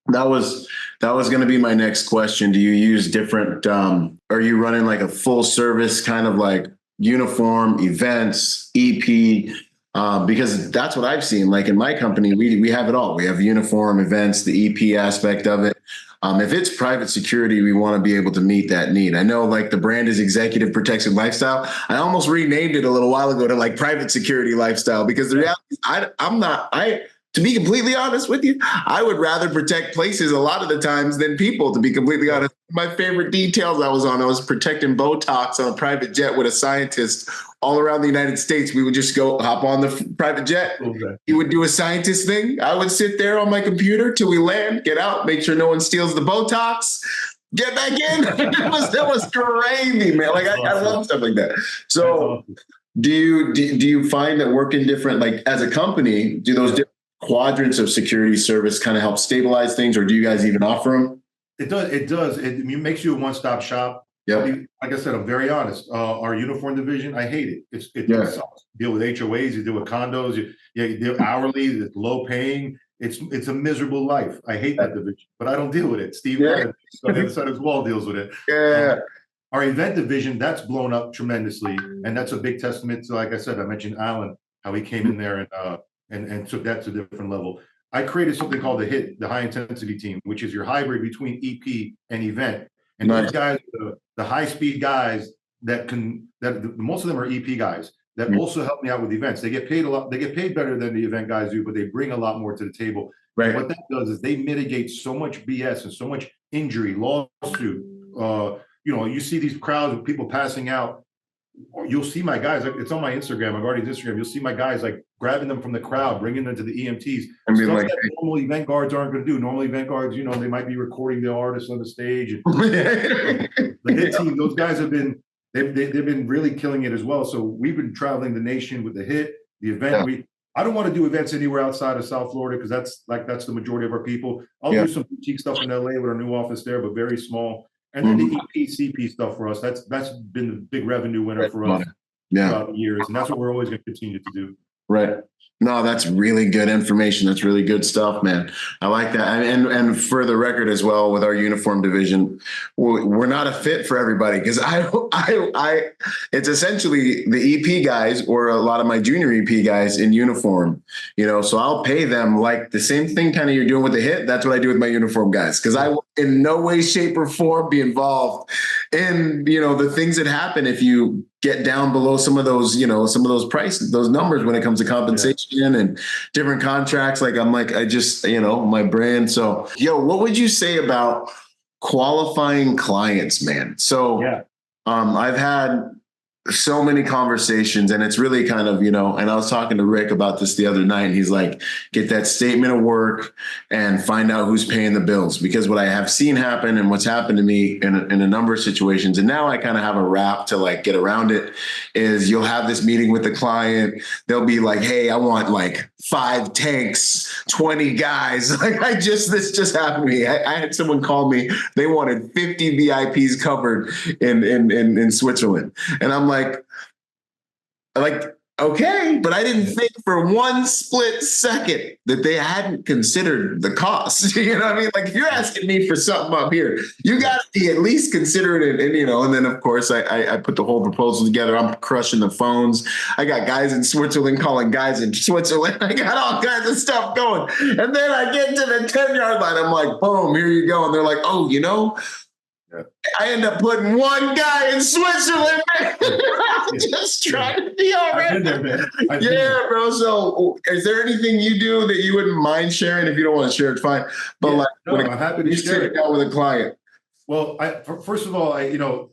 That was going to be my next question. Do you use different? Are you running like a full service kind of like uniform events, EP? Because that's what I've seen. Like in my company, we have it all. We have uniform events, the EP aspect of it. If it's private security, we want to be able to meet that need. I know like the brand is Executive Protection Lifestyle. I almost renamed it a little while ago to like Private Security Lifestyle because the reality is to be completely honest with you, I would rather protect places a lot of the times than people, to be completely honest. My favorite details I was protecting Botox on a private jet with a scientist all around the United States. We would just go hop on the private jet. Okay. He would do a scientist thing. I would sit there on my computer till we land, get out, make sure no one steals the Botox, get back in. That was crazy, man. Like I love stuff like that. So do you find that working different, like as a company, do those different quadrants of security service kind of help stabilize things, or do you guys even offer them? It does. It makes you a one-stop shop. Yeah. Like I said, I'm very honest. Our uniform division, I hate it. It sucks. Deal with HOAs, you deal with condos, you deal hourly, it's low paying. It's a miserable life. I hate that division, but I don't deal with it. Steve on the other side of the wall deals with it. Yeah. Our event division, that's blown up tremendously. And that's a big testament to, like I said, I mentioned Alan, how he came in there and took that to a different level. I created something called the HIT, the high intensity team, which is your hybrid between EP and event. And those guys, the high speed guys most of them are EP guys that also help me out with events. They get paid a lot. They get paid better than the event guys do, but they bring a lot more to the table. Right. And what that does is they mitigate so much BS and so much injury, lawsuit. You see these crowds of people passing out. You'll see my guys, it's on my Instagram, my guardian's Instagram. You'll see my guys like grabbing them from the crowd, bringing them to the EMTs. Stuff that normal event guards aren't going to do. Normal event guards, they might be recording the artists on the stage. The HIT team, those guys they've been really killing it as well. So we've been traveling the nation with the HIT, the event. Yeah. I don't want to do events anywhere outside of South Florida because that's the majority of our people. I'll do some boutique stuff in LA with our new office there, but very small. And then the EP, CP stuff for us, that's been the big revenue winner for us throughout the years. And that's what we're always going to continue to do. Right. No, that's really good information. That's really good stuff, man. I like that. And for the record as well, with our uniform division, we're not a fit for everybody because it's essentially the EP guys or a lot of my junior EP guys in uniform, so I'll pay them like the same thing kind of you're doing with the hit. That's what I do with my uniform guys because I will in no way, shape or form be involved in, the things that happen if you get down below some of those prices, those numbers when it comes to compensation and different contracts. I just, my brand. So, what would you say about qualifying clients, man? So, I've had so many conversations and it's really kind of, and I was talking to Rick about this the other night and he's like, get that statement of work and find out who's paying the bills. Because what I have seen happen and what's happened to me in a number of situations, and now I kind of have a wrap to like get around it, is you'll have this meeting with the client. They'll be like, hey, I want like 5 tanks, 20 guys. This just happened to me. I had someone call me. They wanted 50 VIPs covered in Switzerland. And I'm like, okay, but I didn't think for one split second that they hadn't considered the cost. You know what I mean? Like if you're asking me for something up here, you got to be at least considering it. And then of course I put the whole proposal together. I'm crushing the phones. I got guys in Switzerland calling guys in Switzerland. I got all kinds of stuff going. And then I get to the 10-yard line. I'm like, boom, here you go. And they're like, oh, I end up putting one guy in Switzerland, man. I'm just trying to be all right. Yeah, bro. So is there anything you do that you wouldn't mind sharing? If you don't want to share, it's fine. But I'm happy to share it down with a client. Well, first of all,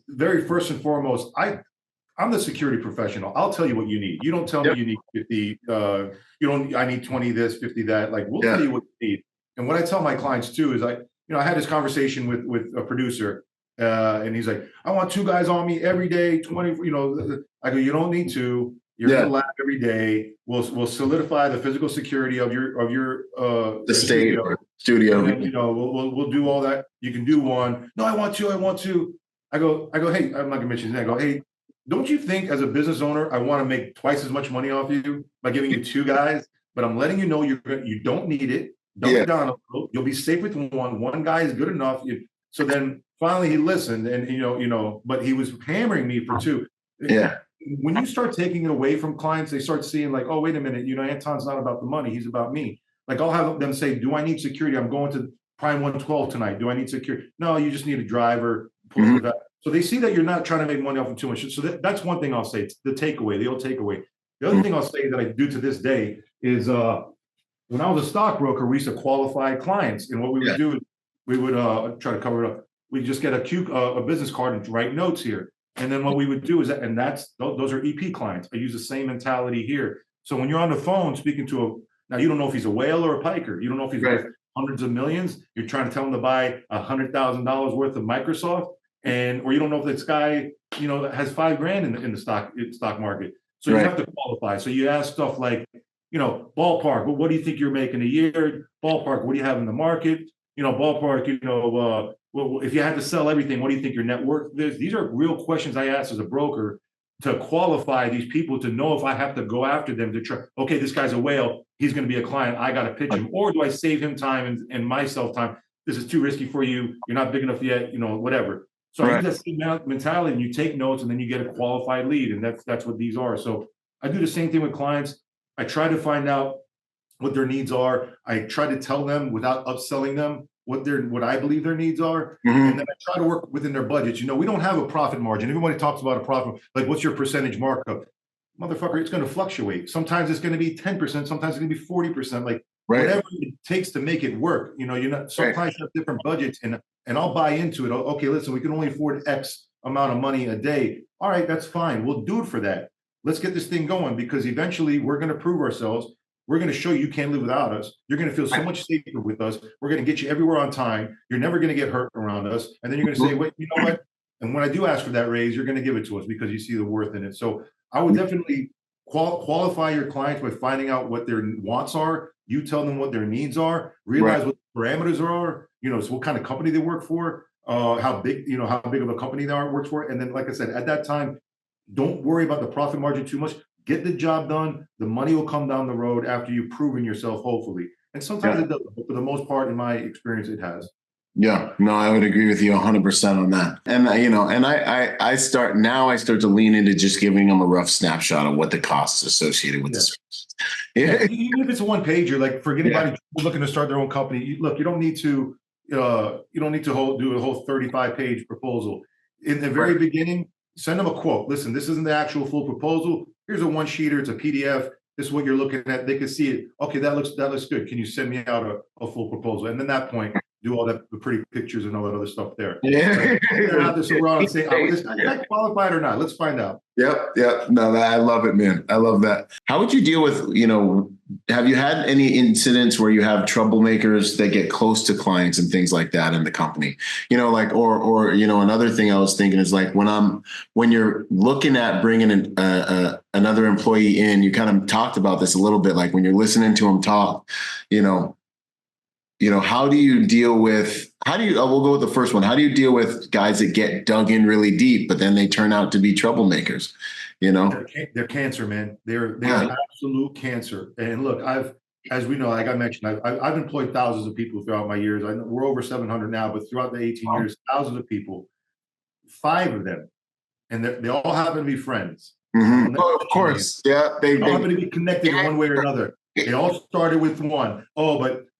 very first and foremost, I'm the security professional. I'll tell you what you need. You don't tell me you need 50. I need 20 this, 50 that. Like we'll tell you what you need. And what I tell my clients too is I had this conversation with a producer, and he's like, I want 2 guys on me every day, 20, I go, you don't need to. You're in the lab every day. We'll solidify the physical security of your the state studio. And then, we'll do all that. You can do 1. No, I want 2. I go, hey, I'm not gonna mention his name. I go, hey, don't you think as a business owner, I want to make twice as much money off you by giving you 2 guys? But I'm letting you know you don't need it. Don't get down. You'll be safe with 1. 1 guy is good enough. So then finally he listened, and but he was hammering me for 2. Yeah. When you start taking it away from clients, they start seeing like, oh, wait a minute, Anton's not about the money, he's about me. Like I'll have them say, do I need security? I'm going to Prime 112 tonight. Do I need security? No, you just need a driver. So they see that you're not trying to make money off of too much. So that's one thing I'll say. It's the takeaway, the old takeaway. The other thing I'll say that I do to this day is when I was a stockbroker, we used to qualify clients. And what we would do is we would try to cover it up. We just get a business card and write notes here. And then what we would do is those are EP clients. I use the same mentality here. So when you're on the phone speaking to now you don't know if he's a whale or a piker. You don't know if he's worth hundreds of millions. You're trying to tell him to buy $100,000 worth of Microsoft, or you don't know if this guy, that has $5,000 in the stock market. So you have to qualify. So you ask stuff like, ballpark, well, what do you think you're making a year? Ballpark, what do you have in the market? Ballpark, well, if you had to sell everything, what do you think your net worth is? These are real questions I ask as a broker to qualify these people, to know if I have to go after them to try, okay, this guy's a whale, he's going to be a client, I got to pitch him. Or do I save him time and myself time? This is too risky for you. You're not big enough yet, whatever. So I use that same mentality, and you take notes, and then you get a qualified lead. And that's what these are. So I do the same thing with clients. I try to find out what their needs are. I try to tell them without upselling them what I believe their needs are. And then I try to work within their budgets. We don't have a profit margin. Everybody talks about a profit, like what's your percentage markup? Motherfucker, it's going to fluctuate. Sometimes it's going to be 10%, sometimes it's going to be 40%, like whatever it takes to make it work. Some clients have different budgets, and I'll buy into it. Okay, listen, we can only afford X amount of money a day. All right, that's fine. We'll do it for that. Let's get this thing going, because eventually we're going to prove ourselves. We're going to show you can't live without us. You're going to feel so much safer with us. We're going to get you everywhere on time. You're never going to get hurt around us. And then you're going to say, wait, you know what? And when I do ask for that raise, you're going to give it to us because you see the worth in it. So I would definitely qualify your clients by finding out what their wants are. You tell them what their needs are. Realize what the parameters are. So what kind of company they work for, how big of a company they works for. And then, like I said, at that time, don't worry about the profit margin too much. get the job done. The money will come down the road after you've proven yourself, hopefully. And sometimes it doesn't, but for the most part, in my experience, it has. Yeah, no, I would agree with you 100% on that. And and I start to lean into just giving them a rough snapshot of what the costs associated with this. Yeah. Even if it's a one pager, like for anybody looking to start their own company, you don't need to do a whole 35-page proposal. In the very beginning, send them a quote. Listen, this isn't the actual full proposal. Here's a one-sheeter. It's a PDF. This is what you're looking at. They can see it. Okay, that looks good. Can you send me out a full proposal? And then at that point, do all that, the pretty pictures and all that other stuff there. Yeah. Out there so we're on say, is that qualified or not? Let's find out. Yep. No, I love it, man. I love that. How would you deal with, have you had any incidents where you have troublemakers that get close to clients and things like that in the company? Or another thing I was thinking is like when you're looking at bringing another employee in, you kind of talked about this a little bit, like when you're listening to them talk, how do you deal with, we'll go with the first one. How do you deal with guys that get dug in really deep, but then they turn out to be troublemakers? They're cancer, man. They're absolute cancer. And look, as we know, like I mentioned, I've employed thousands of people throughout my years. We're over 700 now, but throughout the 18 years, thousands of people, 5 of them, and they all happen to be friends. Mm-hmm. Oh, of course. Yeah. They all happen to be connected in one way or another. They all started with one.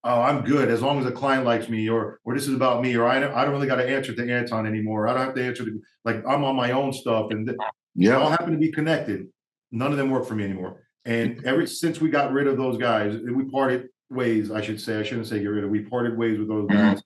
I'm good as long as a client likes me, or this is about me, or I don't really got to answer to Anton anymore. I don't have to answer to, like, I'm on my own stuff, and they all happen to be connected. None of them work for me anymore. And ever since we got rid of those guys, we parted ways. I shouldn't say get rid of. We parted ways with those guys.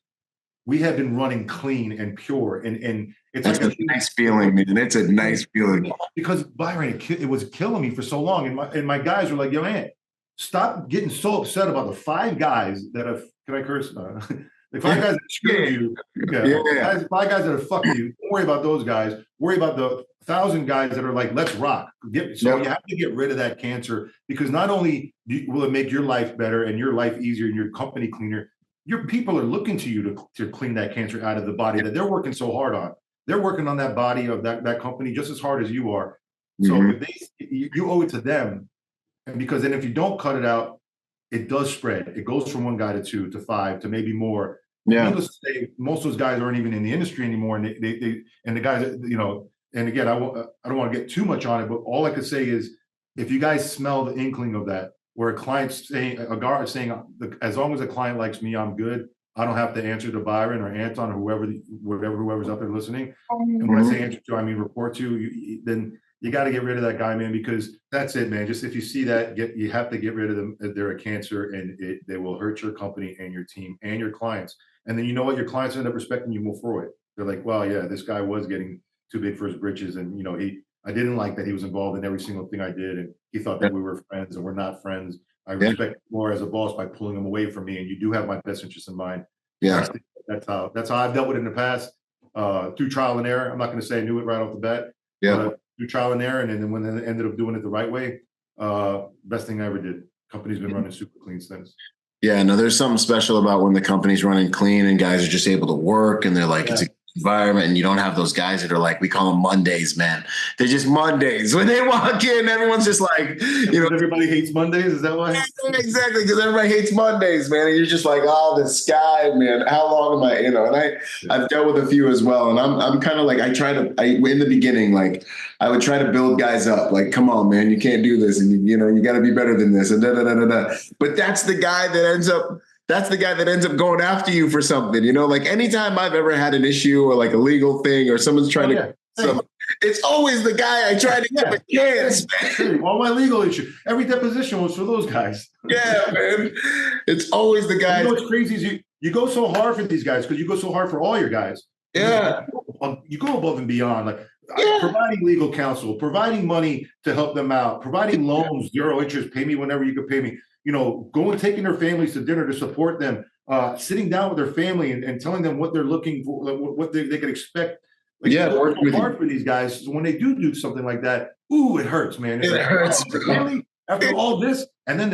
We have been running clean and pure, and it's like a nice feeling, man. It's a nice feeling because Byron, it was killing me for so long, and my guys were like, "Yo, man, stop getting so upset about the 5 guys that have." Can I curse? The 5 guys that screwed you. Yeah. 5 guys that are fucking you. Don't worry about those guys. Worry about the 1,000 guys that are like, let's rock. You have to get rid of that cancer, because not only will it make your life better and your life easier and your company cleaner, your people are looking to you to clean that cancer out of the body that they're working so hard on. They're working on that body of that company just as hard as you are. So you owe it to them. And because then if you don't cut it out, it does spread. It goes from 1 guy to 2 to 5 to maybe more. Needless to say, most of those guys aren't even in the industry anymore, and the guys, and again, I don't want to get too much on it, but all I could say is, if you guys smell the inkling of that, where a guard is saying, as long as a client likes me, I'm good. I don't have to answer to Byron or Anton or whoever's out there listening. And when I say answer to, I mean report to. Then you got to get rid of that guy, man, because that's it, man. Just if you see that, you have to get rid of them. They're a cancer, and they will hurt your company and your team and your clients. And then you know what? Your clients end up respecting you more for it. They're like, well, yeah, this guy was getting too big for his britches, and I didn't like that he was involved in every single thing I did, and he thought that we were friends, and we're not friends. I respect more as a boss by pulling him away from me, and you do have my best interest in mind. Yeah, that's how I've dealt with it in the past, through trial and error. I'm not going to say I knew it right off the bat. Through trial and error, and then when they ended up doing it the right way, best thing I ever did. Company's been running super clean since. Yeah, no, there's something special about when the company's running clean and guys are just able to work, and they're like, it's a environment, and you don't have those guys that are like, we call them Mondays, man. They're just Mondays. When they walk in, everyone's just like, everybody hates Mondays. Is that why? Exactly, because everybody hates Mondays, man. And you're just like, oh, this guy, man. How long am I? And I've dealt with a few as well, and I'm kind of like, in the beginning, like, I would try to build guys up, like, come on, man, you can't do this, and you got to be better than this, and da da da da da. But that's the guy that ends up going after you for something, like anytime I've ever had an issue or like a legal thing or someone's trying to, it's always the guy I try to give a chance. All my legal issue, every deposition was for those guys. Yeah, man. It's always the guy. What's crazy is you go so hard for these guys because you go so hard for all your guys. Yeah. You go above and beyond, like providing legal counsel, providing money to help them out, providing loans, 0 interest, pay me whenever you could pay me. Taking their families to dinner to support them, sitting down with their family and telling them what they're looking for, what they could expect. Working hard for these guys. So when they do something like that, it hurts, man. It hurts. Really? After all this, and then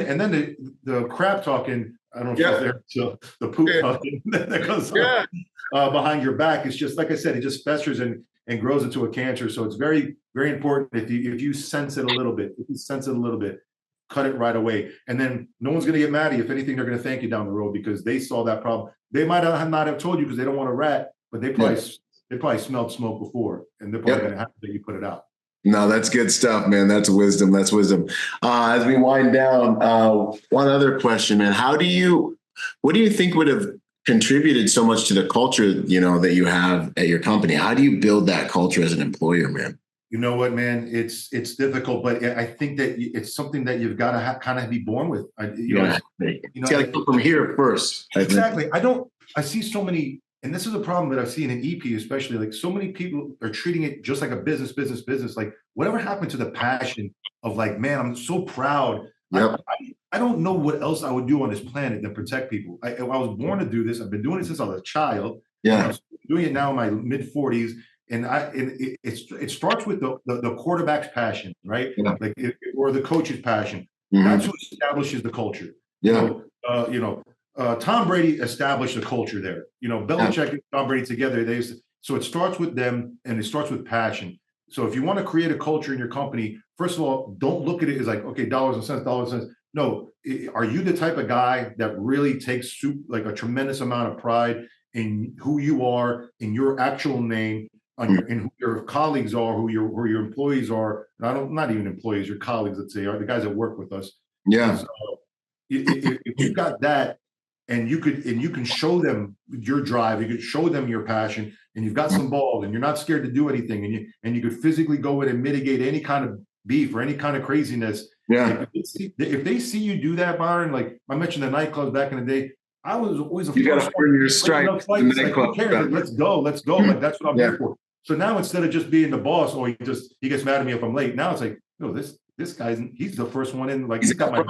the crap talking. I don't know if the poop talking that goes on behind your back. It's just like I said, it just festers, and and grows into a cancer. So it's very, very important if you sense it a little bit, cut it right away. And then no one's going to get mad at you. If anything, they're going to thank you down the road because they saw that problem. They might not have told you because they don't want to rat, but they probably smelled smoke before, and they're probably going to have to you put it out. No, that's good stuff, man. That's wisdom. That's wisdom. As we wind down, one other question, man. What do you think would have contributed so much to the culture, that you have at your company? How do you build that culture as an employer, man? You know what, man? It's difficult, but I think that it's something that you've got to kind of be born with. It's got to come from here first. Exactly. I see so many, and this is a problem that I've seen in EP, especially, like so many people are treating it just like a business. Like whatever happened to the passion of like, man, I'm so proud. Yep. I don't know what else I would do on this planet than protect people. I was born to do this. I've been doing it since I was a child. Yeah. I'm doing it now in my mid 40s. And it starts with the quarterback's passion, right? Yeah. Or the coach's passion. Mm-hmm. That's what establishes the culture. Yeah. Tom Brady established a culture there. Belichick and Tom Brady together. So it starts with them, and it starts with passion. So if you want to create a culture in your company, first of all, don't look at it as like, okay, dollars and cents. No, are you the type of guy that really takes like a tremendous amount of pride in who you are, in your actual name, in who your colleagues are, who your employees are? Not even employees, your colleagues, let's say, are the guys that work with us. Yeah. So if you've got that, and you can show them your drive, you could show them your passion, and you've got some balls, and you're not scared to do anything, and you could physically go in and mitigate any kind of beef or any kind of craziness. Yeah. If they see you do that, Byron, like I mentioned the nightclubs back in the day, I was always you got to earn your stripes. Like, who cares? Like, let's go. Like that's what I'm here for. So now instead of just being the boss, or he gets mad at me if I'm late, now it's like, no, this guy's he's the first one in. Like he's got my.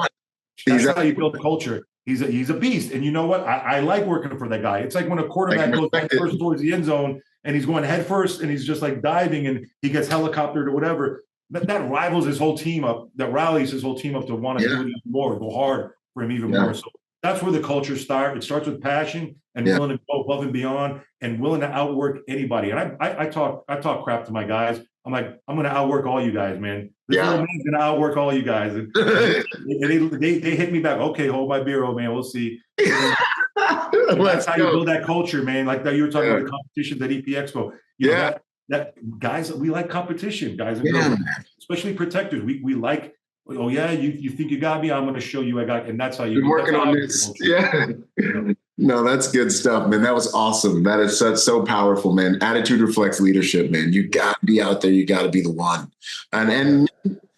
That's how you build a culture. He's a beast, and you know what? I like working for that guy. It's like when a quarterback goes head first towards the end zone, and he's going head first, and he's just like diving, and he gets helicoptered or whatever. That rivals his whole team up. That rallies his whole team up to want to do it even more, go hard for him even more. So that's where the culture starts. It starts with passion and willing to go above and beyond, and willing to outwork anybody. And I talk crap to my guys. I'm like, I'm going to outwork all you guys, man. This little man's going to outwork all you guys. And they hit me back. Okay, hold my beer, old man. We'll see. That's how you build that culture, man. Like that you were talking about the competitions at EP Expo. You know, that guys, we like competition, guys and girls, especially protectors. We like, oh yeah, you think you got me? I'm going to show you I got, and that's how you're working on this. Yeah. No, that's good stuff, man. That was awesome. That is so powerful, man. Attitude reflects leadership, man. You got to be out there. You got to be the one. And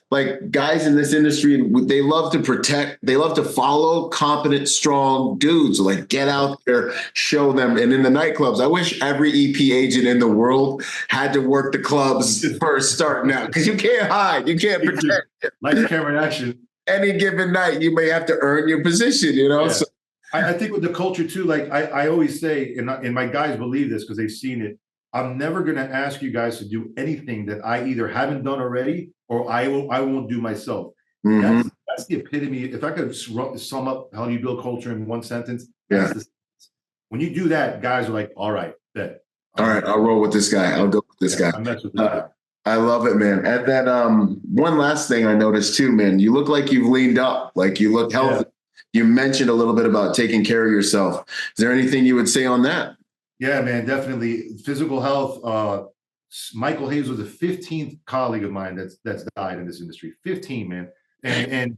like guys in this industry, they love to protect. They love to follow competent, strong dudes. Like get out there, show them. And in the nightclubs, I wish every EP agent in the world had to work the clubs first starting out, because you can't hide. You can't protect. Like camera action. Any given night, you may have to earn your position, Yeah. So, I think with the culture too, like I always say, and my guys believe this because they've seen it, I'm never going to ask you guys to do anything that I either haven't done already or I won't do myself. Mm-hmm. That's the epitome. If I could sum up how you build culture in one sentence, when you do that, guys are like, all right, bet. All right, I'll roll with this guy. I'll go with this guy. I mess with this guy. I love it, man. And then one last thing I noticed too, man, you look like you've leaned up, like you look healthy. Yeah. You mentioned a little bit about taking care of yourself. Is there anything you would say on that? Yeah, man, definitely. Physical health. Michael Hayes was the 15th colleague of mine that's died in this industry. 15, man. And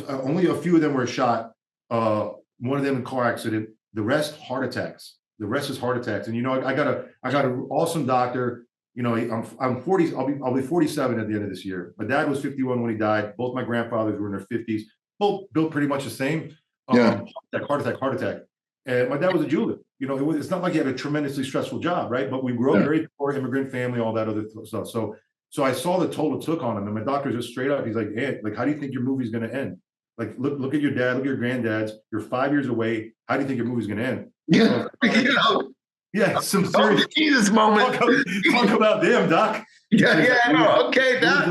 only a few of them were shot. One of them in car accident. The rest, heart attacks. The rest is heart attacks. And I got an awesome doctor. I'm 40. I'll be 47 at the end of this year. My dad was 51 when he died. Both my grandfathers were in their 50s. Both built pretty much the same. Heart attack. And my dad was a jeweler. It's not like he had a tremendously stressful job, right? But we grew up very poor immigrant family, all that other stuff. So I saw the toll it took on him. And my doctor just straight up, he's like, hey, like, how do you think your movie's going to end? Like, look at your dad, look at your granddads. You're 5 years away. How do you think your movie's going to end? Yeah, some serious Jesus moment. Talk about them, Doc. Okay, Doc.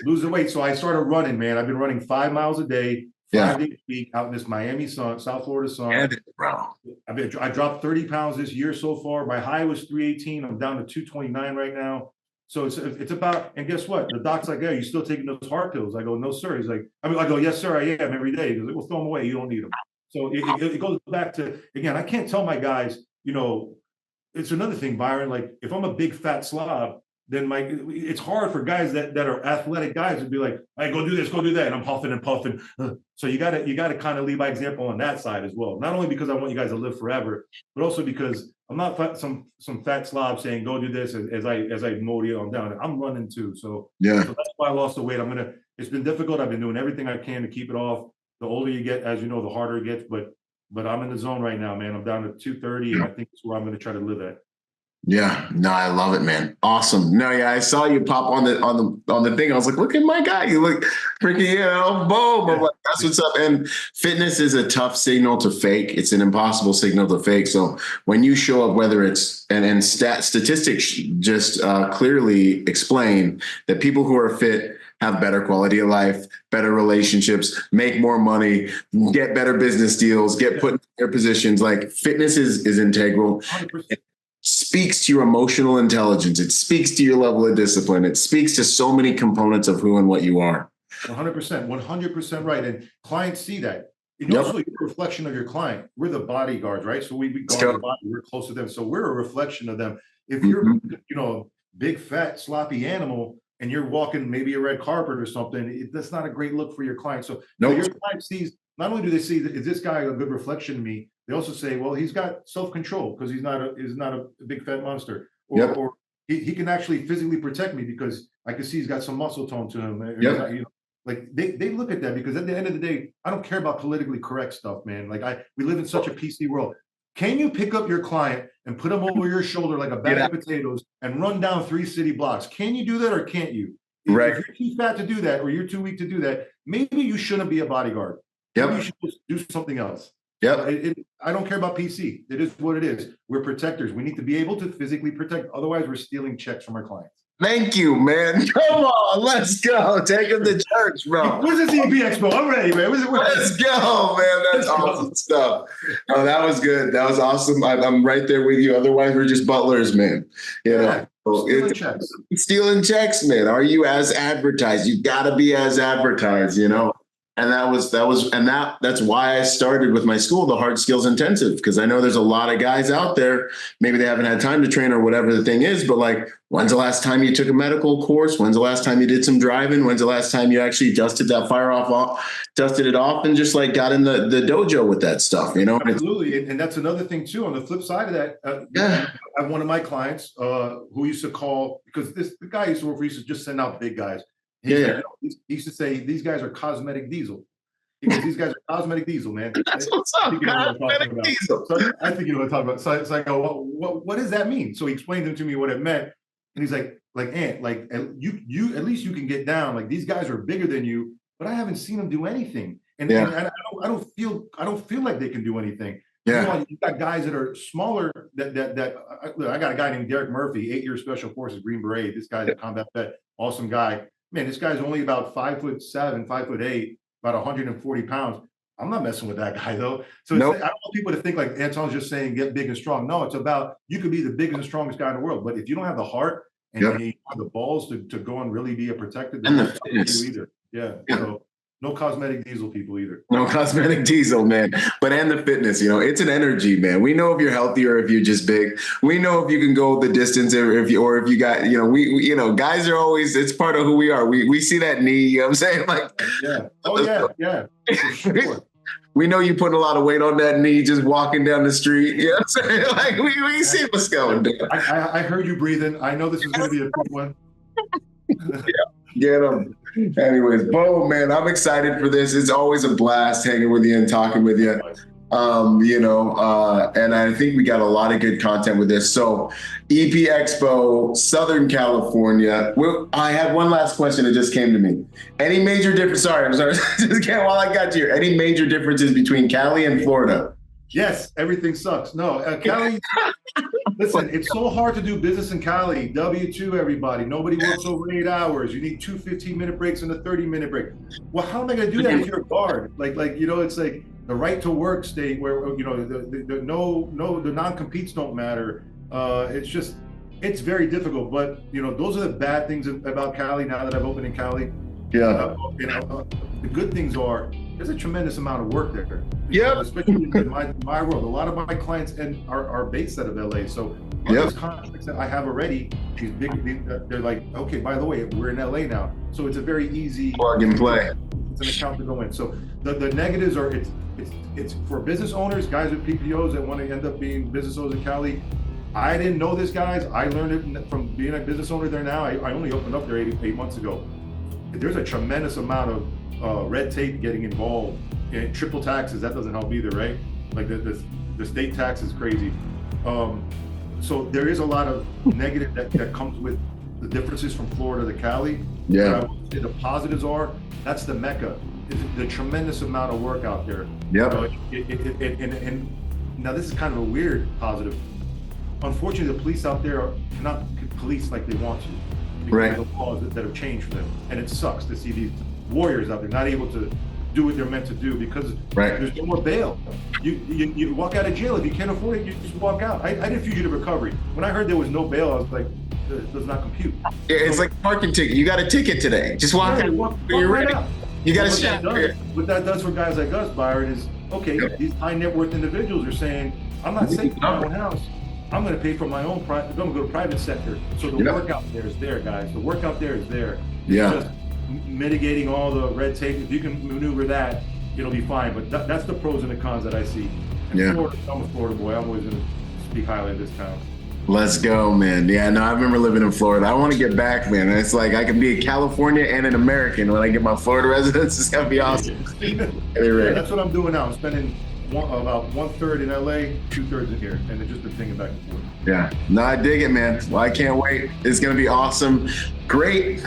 Lose the weight. So I started running, man. I've been running 5 miles a day Yeah. 5 days a week out in this Miami sun, South Florida sun. And, bro. I dropped 30 pounds this year so far. My high was 318. I'm down to 229 right now. So it's about, and guess what? The doc's like, "Yeah, you still taking those heart pills?" I go, "No, sir." He's like, I go, "Yes, sir, I am every day." He goes, "Well, throw them away. You don't need them." So it goes back to, again, I can't tell my guys, it's another thing, Byron. Like, if I'm a big fat slob, then it's hard for guys that are athletic guys to be like, "Hey, go do this, go do that," and I'm huffing and puffing. So you gotta kind of lead by example on that side as well. Not only because I want you guys to live forever, but also because I'm not some fat slob saying go do this as I mow you on down. I'm running too. So Yeah. so that's why I lost the weight. It's been difficult. I've been doing everything I can to keep it off. The older you get, as you know, the harder it gets. But I'm in the zone right now, man. I'm down to 230, and I think that's where I'm going to try to live at. Yeah, no, I love it, man. Awesome. No, yeah, I saw you pop on the thing. I was like, look at my guy. You look freaking, boom. I'm like, that's what's up. And fitness is a tough signal to fake. It's an impossible signal to fake. So when you show up, whether it's and statistics just clearly explain that people who are fit have better quality of life, better relationships, make more money, get better business deals, get put in their positions. Like, fitness is integral. 100%. Speaks to your emotional intelligence. It speaks to your level of discipline. It speaks to so many components of who and what you are. 100% right. And clients see that. And also, you're a reflection of your client. We're the bodyguards, right? So we guard the body. We're close to them. So we're a reflection of them. If you're, big, fat, sloppy animal, and you're walking maybe a red carpet or something, that's not a great look for your client. So your client sees, not only do they see, is this guy a good reflection of me? They also say, well, he's got self-control because he's not a big fat monster, or he can actually physically protect me because I can see he's got some muscle tone to him. Like, they look at that, because at the end of the day, I don't care about politically correct stuff, man. Like, we live in such a PC world. Can you pick up your client and put him over your shoulder like a bag of potatoes and run down 3 city blocks? Can you do that, or can't you? If you're too fat to do that, or you're too weak to do that, maybe you shouldn't be a bodyguard. Maybe you should just do something else. I don't care about PC. It is what it is. We're protectors. We need to be able to physically protect. Otherwise, we're stealing checks from our clients. Thank you, man. Come on, let's go. Take him to church, bro. Where's this EP Expo? I'm ready, man. Let's go, man. That's awesome stuff. Oh, that was good. That was awesome. I'm right there with you. Otherwise, we're just butlers, man. Stealing checks. Stealing checks, man. Are you as advertised? You got to be as advertised, And that's why I started with my school, the Hard Skills Intensive, because I know there's a lot of guys out there, maybe they haven't had time to train or whatever the thing is, but like, when's the last time you took a medical course? When's the last time you did some driving? When's the last time you actually dusted that dusted it off and just like got in the dojo with that stuff, Absolutely. And that's another thing too. On the flip side of that, I have one of my clients who used to call, because the guy used to work for, used to just send out big guys. He used to say, these guys are cosmetic diesel. Because these guys are cosmetic diesel, man. That's what's up, cosmetic diesel. So I think you know what I'm talking about. So I go, what does that mean? So he explained to me what it meant. And he's like, Ant, like, you at least you can get down. Like, these guys are bigger than you, but I haven't seen them do anything. And I don't feel like they can do anything. You got guys that are smaller I got a guy named Derek Murphy, 8-year special forces Green Beret. This guy's a combat vet, awesome guy. Man, this guy's only about 5'7", 5'8", about 140 pounds. I'm not messing with that guy though. So I don't want people to think like Anton's just saying get big and strong. No, it's about, you could be the biggest and strongest guy in the world, but if you don't have the heart and you have the balls to go and really be a protector, then that's not you either. So no cosmetic diesel people either. No cosmetic diesel, man. But and the fitness, it's an energy, man. We know if you're healthy or if you're just big. We know if you can go the distance or if you got, we guys are always, it's part of who we are. We see that knee, you know what I'm saying? Like, for sure. We know you putting a lot of weight on that knee just walking down the street. You know what I'm saying? Like, we see what's going down. I heard you breathing. I know this is going to be a quick one. Get them. Anyways, boom, man. I'm excited for this. It's always a blast hanging with you and talking with you. And I think we got a lot of good content with this. So EP Expo, Southern California. I had one last question that just came to me. Any major difference? Sorry, I'm sorry. While I got you here, any major differences between Cali and Florida? Yes, everything sucks. No, Cali. Listen, it's so hard to do business in Cali. W-2, everybody. Nobody works over 8 hours. You need two 15-minute breaks and a 30-minute break. Well, how am I going to do that if you're a guard? It's like the right to work state where, the non-competes don't matter. It's very difficult. But, those are the bad things about Cali now that I've opened in Cali. Yeah. The good things are there's a tremendous amount of work there. Yeah. Especially in my world. A lot of my clients are based out of LA. So these contracts that I have already, these big, they're like, okay, by the way, we're in LA now. So it's a very easy plug and play. It's an account to go in. So the negatives are it's for business owners, guys with PPOs that want to end up being business owners in Cali. I didn't know this, guys. I learned it from being a business owner there now. I only opened up there 8 months ago. There's a tremendous amount of red tape getting involved. And triple taxes, that doesn't help either, right? Like the state tax is crazy. So there is a lot of negative that comes with the differences from Florida to Cali. Yeah. But I would say the positives are, that's the Mecca. It's the tremendous amount of work out there. Yep. And now this is kind of a weird positive. Unfortunately, the police out there cannot police like they want to. Because of the laws that have changed for them. And it sucks to see these warriors out there not able to do what they're meant to do because there's no more bail. You walk out of jail. If you can't afford it, you just walk out. I did fugitive recovery. When I heard there was no bail, I was like, it does not compute. Yeah, it's like a parking ticket. You got a ticket today. Just walk out when you're ready. You got to shop. What that does for guys like us, Byron, is, these high net worth individuals are saying, I'm not safe in my own house. I'm going to pay for my own I'm going to go to private sector. So the work out there is there, guys. The work out there is there. Yeah. Just mitigating all the red tape. If you can maneuver that, it'll be fine. But that's the pros and the cons that I see. And Florida, I'm a Florida boy. I'm always going to speak highly of this town. Let's go, man. Yeah, no, I remember living in Florida. I want to get back, man. It's like I can be a California and an American when I get my Florida residence. It's going to be awesome. That's what I'm doing now. I'm spending about 1/3 in LA, 2/3 in here, and just been thinking back and forth. Yeah, no, I dig it, man. Well, I can't wait. It's gonna be awesome. Great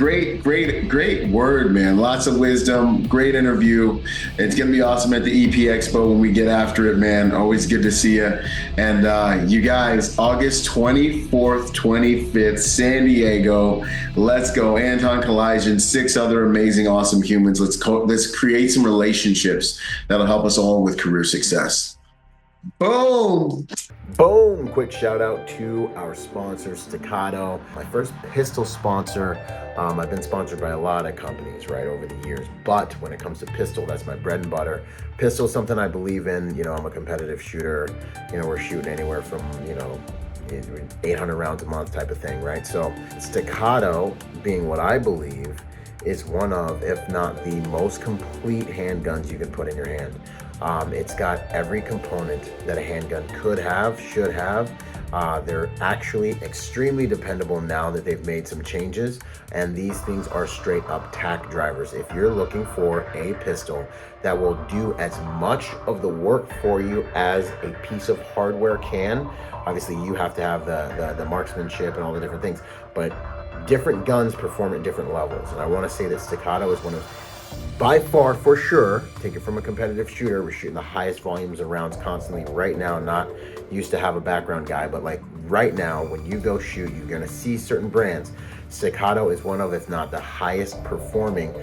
word, man. Lots of wisdom. Great interview. It's gonna be awesome at the EP Expo when we get after it, man. Always good to see you. And you guys, August 24th, 25th, San Diego. Let's go. Anton Kalaydjian, 6 other amazing, awesome humans. Let's create some relationships that'll help us all with career success. Boom. Quick shout out to our sponsor, Staccato, my first pistol sponsor. I've been sponsored by a lot of companies, right, over the years, but when it comes to pistol, that's my bread and butter. Pistol is something I believe in. I'm a competitive shooter. We're shooting anywhere from 800 rounds a month type of thing, right? So Staccato, being what I believe, is one of, if not the most complete handguns you can put in your hand. It's got every component that a handgun could have, should have. They're actually extremely dependable now that they've made some changes, and these things are straight up tack drivers. If you're looking for a pistol that will do as much of the work for you as a piece of hardware can, obviously you have to have the marksmanship and all the different things, but different guns perform at different levels. And I want to say that Staccato is one of, by far, for sure, take it from a competitive shooter, we're shooting the highest volumes of rounds constantly right now. Not used to have a background guy, but like right now, when you go shoot, you're gonna see certain brands. Staccato is one of, if not the highest performing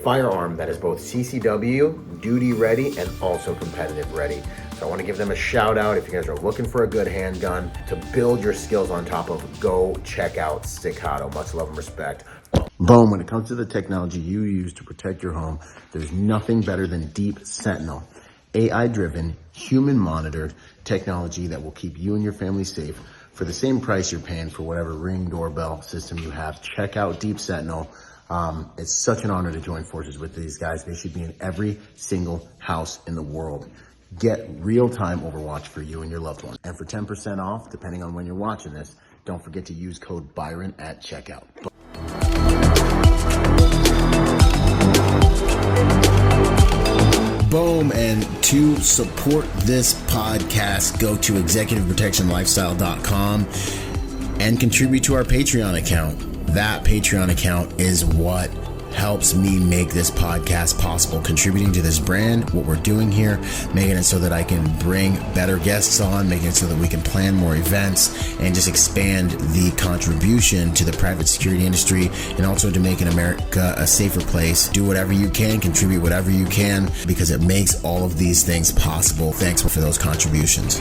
firearm that is both CCW, duty ready, and also competitive ready. So I want to give them a shout out. If you guys are looking for a good handgun to build your skills on top of, go check out Staccato. Much love and respect. Boom. When it comes to the technology you use to protect your home, there's nothing better than Deep Sentinel. AI-driven, human-monitored technology that will keep you and your family safe for the same price you're paying for whatever Ring doorbell system you have. Check out Deep Sentinel. It's such an honor to join forces with these guys. They should be in every single house in the world. Get real-time Overwatch for you and your loved one. And for 10% off, depending on when you're watching this, don't forget to use code Byron at checkout. Boom. And to support this podcast, go to executiveprotectionlifestyle.com and contribute to our Patreon account. That Patreon account is what helps me make this podcast possible, contributing to this brand, what we're doing here, making it so that I can bring better guests on, making it so that we can plan more events and just expand the contribution to the private security industry, and also to making America a safer place. Do whatever you can, contribute whatever you can, because it makes all of these things possible. Thanks for those contributions.